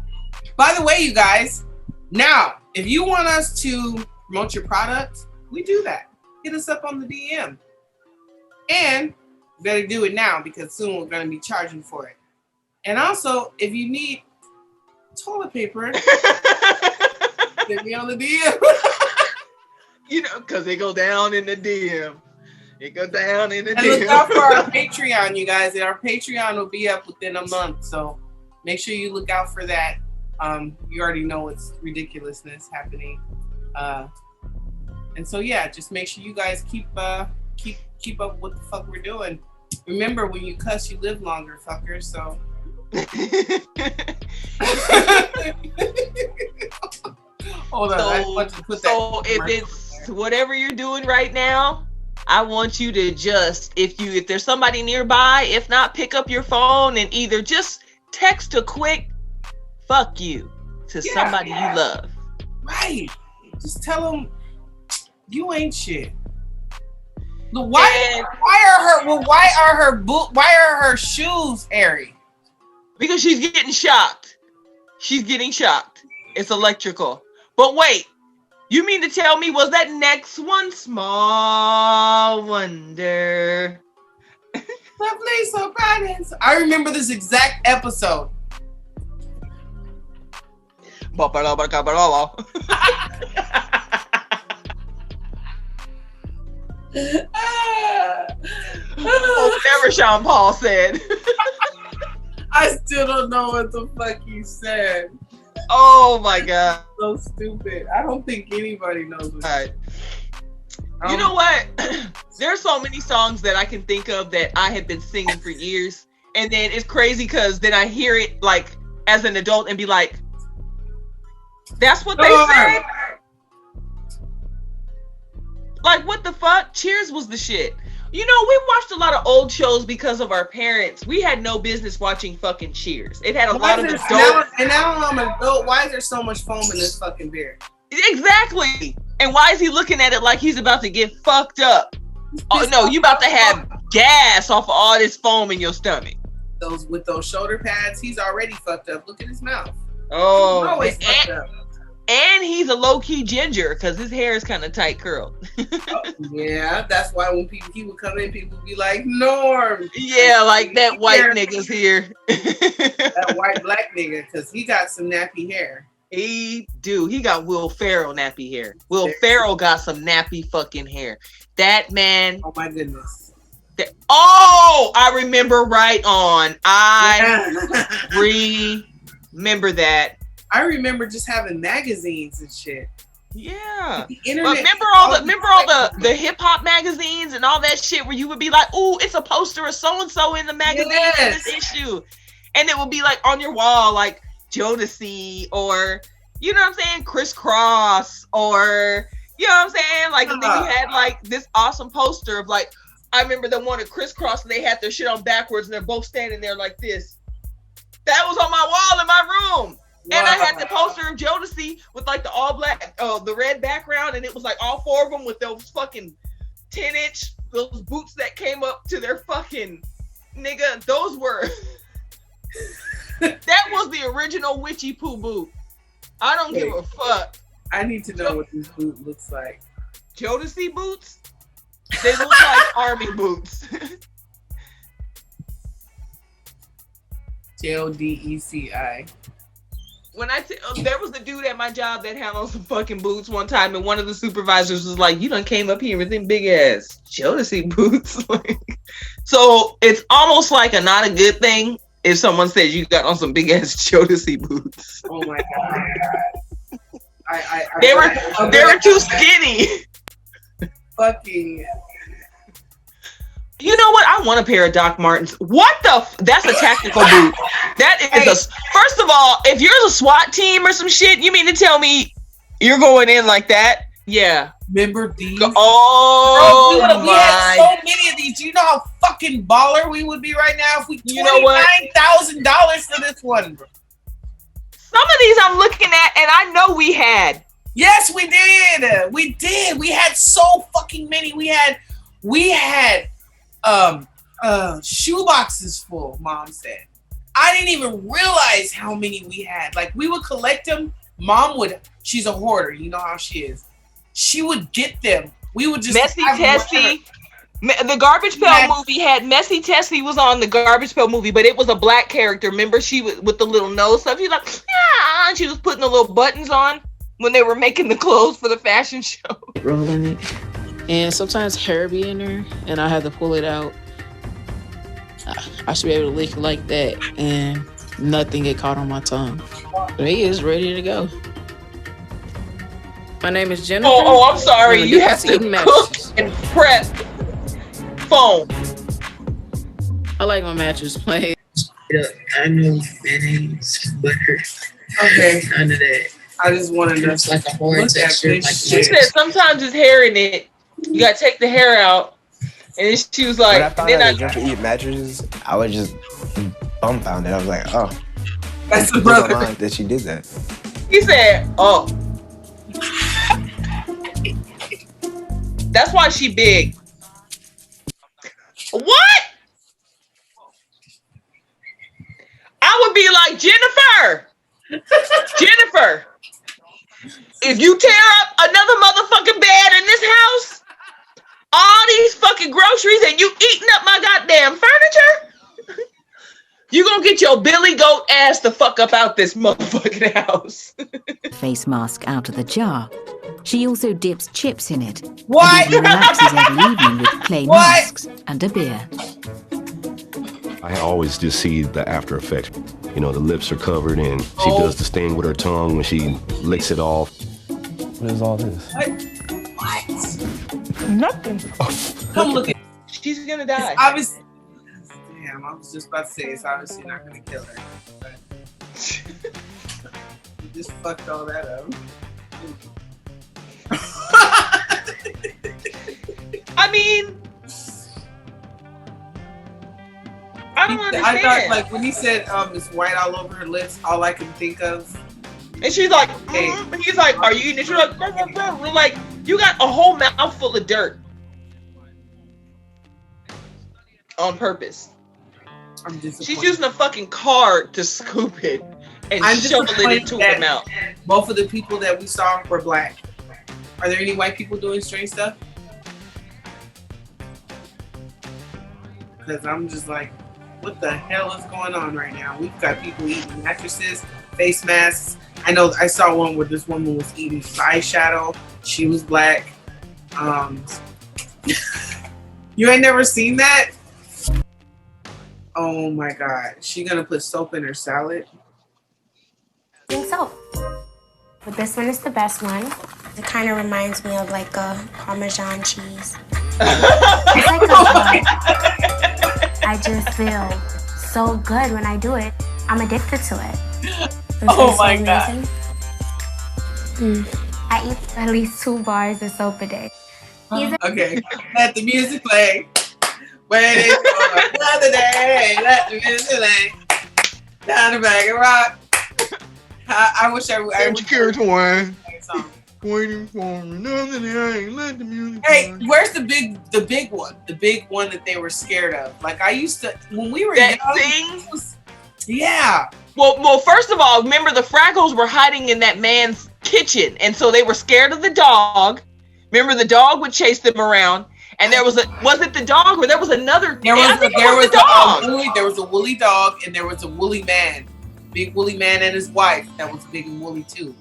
by the way, you guys, now, if you want us to promote your product, we do that. Hit us up on the DM. And you better do it now because soon we're gonna be charging for it. And also, if you need toilet paper, get me on the DM.
You know, because they go down in the DM. It goes down in the
DM. And look out for our Patreon, you guys. Our Patreon will be up within a month. So make sure you look out for that. You already know it's ridiculousness happening. And so, yeah, just make sure you guys keep up with what the fuck we're doing. Remember, when you cuss, you live longer, fuckers. So. Hold on. I want to put that
if it's whatever you're doing right now, I want you to just, if there's somebody nearby, if not, pick up your phone and either just text a quick "fuck you" to somebody you love.
Right. Just tell them you ain't shit. Why are her shoes hairy?
Because she's getting shocked. She's getting shocked. It's electrical. But wait, You mean to tell me was that next one small wonder?
Lovely surprise. I remember this exact episode.
Whatever Sean Paul said.
I still don't know what the fuck he said.
Oh my god.
So stupid. I don't think anybody knows what.
All right. You know what? There's so many songs that I can think of that I have been singing for years. And then it's crazy because then I hear it like as an adult and be like, that's what they said? Like, what the fuck? Cheers was the shit. You know, we watched a lot of old shows because of our parents. We had no business watching fucking Cheers. It had a lot of adult.
And now I'm an adult. Why is there so much foam in this fucking beer?
Exactly. And why is he looking at it like he's about to get fucked up? Oh no, you about to have gas off of all this foam in your stomach.
With those shoulder pads, he's already fucked up. Look at his mouth.
Oh,
he's always fucked up.
And he's a low-key ginger because his hair is kind of tight curled.
Yeah, that's why when he would come in, people would be like, Norm.
Yeah, like that white nigga's here.
That white black nigga, because he got some nappy hair.
He got Will Ferrell nappy hair. Will Ferrell got some nappy fucking hair. That man.
Oh my goodness.
I remember right on. Remember that.
I remember just having magazines and shit.
Yeah.
The internet.
Remember all the hip hop magazines and all that shit where you would be like, "Ooh, it's a poster of so and so in the magazine in this issue," and it would be like on your wall, like Jodeci or you know what I'm saying, Crisscross or you know what I'm saying, like and then you had like this awesome poster of like I remember the one at Crisscross and they had their shit on backwards and they're both standing there like this. That was on my wall in my room. Wow. And I had the poster of Jodeci with like the all black, the red background, and it was like all four of them with those fucking 10-inch, those boots that came up to their fucking nigga. Those were that was the original witchy poo boot. I don't give a fuck.
I need to know what this boot looks like.
Jodeci boots? They look like army boots.
Jodeci.
When there was a dude at my job that had on some fucking boots one time, and one of the supervisors was like, "You done came up here with them big ass Jodeci boots." So it's almost like not a good thing if someone says you got on some big ass Jodeci boots.
Oh my god!
They were too skinny.
Fucking.
You know what? I want a pair of Doc Martens. What the? That's a tactical boot. That is first of all, if you're a SWAT team or some shit, you mean to tell me you're going in like that? Yeah.
Remember these?
Oh,
bro, we had so many of these. Do you know how fucking baller we would be right now if we $29,000 for this one? Bro.
Some of these I'm looking at, and I know we had.
Yes, we did. We did. We had so fucking many. We had shoe boxes full, Mom said. I didn't even realize how many we had. Like, we would collect them. Mom would, she's a hoarder, you know how she is. She would get them. We would just
Messy Tessie. The Garbage Pail movie had Messy Tessie was on the Garbage Pail movie, but it was a black character. Remember, she was with the little nose stuff. She's like, yeah, and she was putting the little buttons on when they were making the clothes for the fashion show.
Rolling it. And sometimes hair be in there, and I have to pull it out. I should be able to lick it like that, and nothing get caught on my tongue. But he is ready to go. My name is Jennifer.
Oh, I'm sorry. You have to cook and prep foam.
I like my mattress plain.
I know mayonnaise, butter.
Okay.
None of that.
I just wanted to
it's like a horror texture. Like
she said sometimes there's hair in it. You gotta take the hair out. And she was like,
when I found out that you eat mattresses, I was just dumbfounded. I was like, oh,
that's the brother
that she did that.
He said, oh, that's why she big. What? I would be like, Jennifer. if you tear up another motherfucking bed in this house, all these fucking groceries, and you eating up my goddamn furniture, you gonna get your Billy Goat ass the fuck up out this motherfucking house.
Face mask out of the jar. She also dips chips in it.
What?
And relaxes every evening with clay masks and a beer.
I always just see the after effects. You know, the lips are covered and she does this thing with her tongue when she licks it off. What is all this?
What?
Nothing.
Come look at.
She's gonna die.
It's obviously. Damn, I was just about to say it's obviously not gonna kill her. But you just fucked all that up.
I mean, I don't understand.
I thought, like, when he said it's white all over her lips, all I can think of.
And she's like, he's like, are you eating it? She's like, we're like, you got a whole mouthful of dirt on purpose. She's using a fucking card to scoop it and shovel it into her mouth.
Both of the people that we saw were black. Are there any white people doing strange stuff? Because I'm just like, what the hell is going on right now? We've got people eating mattresses, face masks. I know I saw one where this woman was eating eyeshadow. She was black. You ain't never seen that? Oh my God. She gonna put soap in her salad?
I think so. But this one is the best one. It kind of reminds me of like a Parmesan cheese. It's like a I just feel so good when I do it. I'm addicted to it.
Oh my God.
I eat at least 2 bars of soap a day.
Okay, let the music play. Waiting for another day. Let the music play. Down the bag of rock. I wish I would.
Waiting for another day. Let the music
Hey,
play.
where's the big one? The big one that they were scared of. Like I used to when we were
that
young.
thing.
Yeah.
Well, first of all, remember the Fraggles were hiding in that man's kitchen, and so they were scared of the dog. Remember, the dog would chase them around, and was it the dog or there was another?
There was
a
dog. There was a woolly dog, and there was a woolly man, big woolly man, and his wife that was big and woolly too,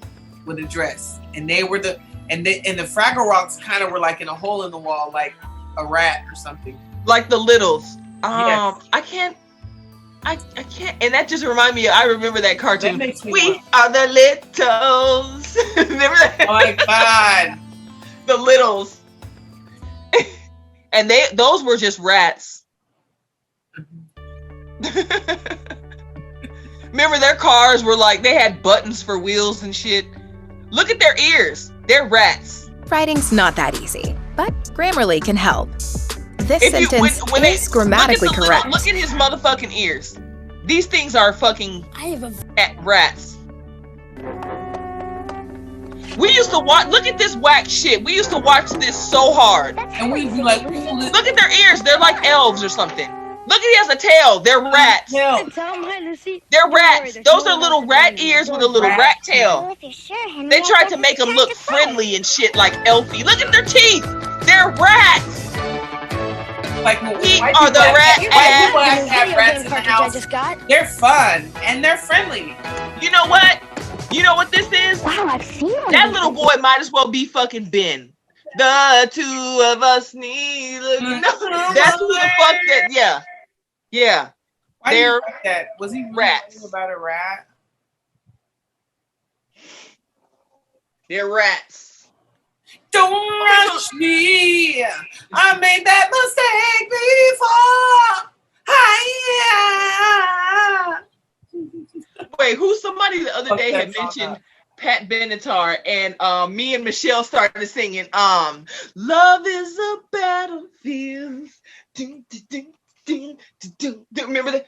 with a dress. And they were the Fraggle Rocks kind of were like in a hole in the wall, like a rat or something.
Like the Littles.
Yes.
I can't. And that just reminded me. I remember that cartoon.
That makes me
we are the Littles. Remember that?
Oh my God.
The Littles. And those were just rats. Remember their cars were like they had buttons for wheels and shit. Look at their ears. They're rats.
Writing's not that easy, but Grammarly can help. This
If you-
sentence
when
is grammatically
look at the
correct.
look at his motherfucking ears. These things are fucking rats. We used to watch. Look at this whack shit. We used to watch this so hard.
And we'd be like,
look at their ears. They're like elves or something. Look at he has a tail. They're rats. They're rats. Those are little rat ears with a little rat tail. They tried to make them look friendly and shit like elfy. Look at their teeth. They're rats.
Like
we are the rat ass.
Have rats in the house. They're fun and they're friendly.
You know what? You know what this is? Wow, I've seen that little boy might as well be fucking Ben. The two of us need. That's who the fuck that. Yeah, yeah.
Why
They're
do you like that? Was he
rats
about a rat?
They're rats.
Don't rush me. I made that mistake before.
Wait, who's somebody the other
Fuck
day
that
had
song
mentioned
up.
Pat Benatar and me and Michelle started singing Love is a battlefield. Ding, ding, ding, ding, ding, ding. Remember that?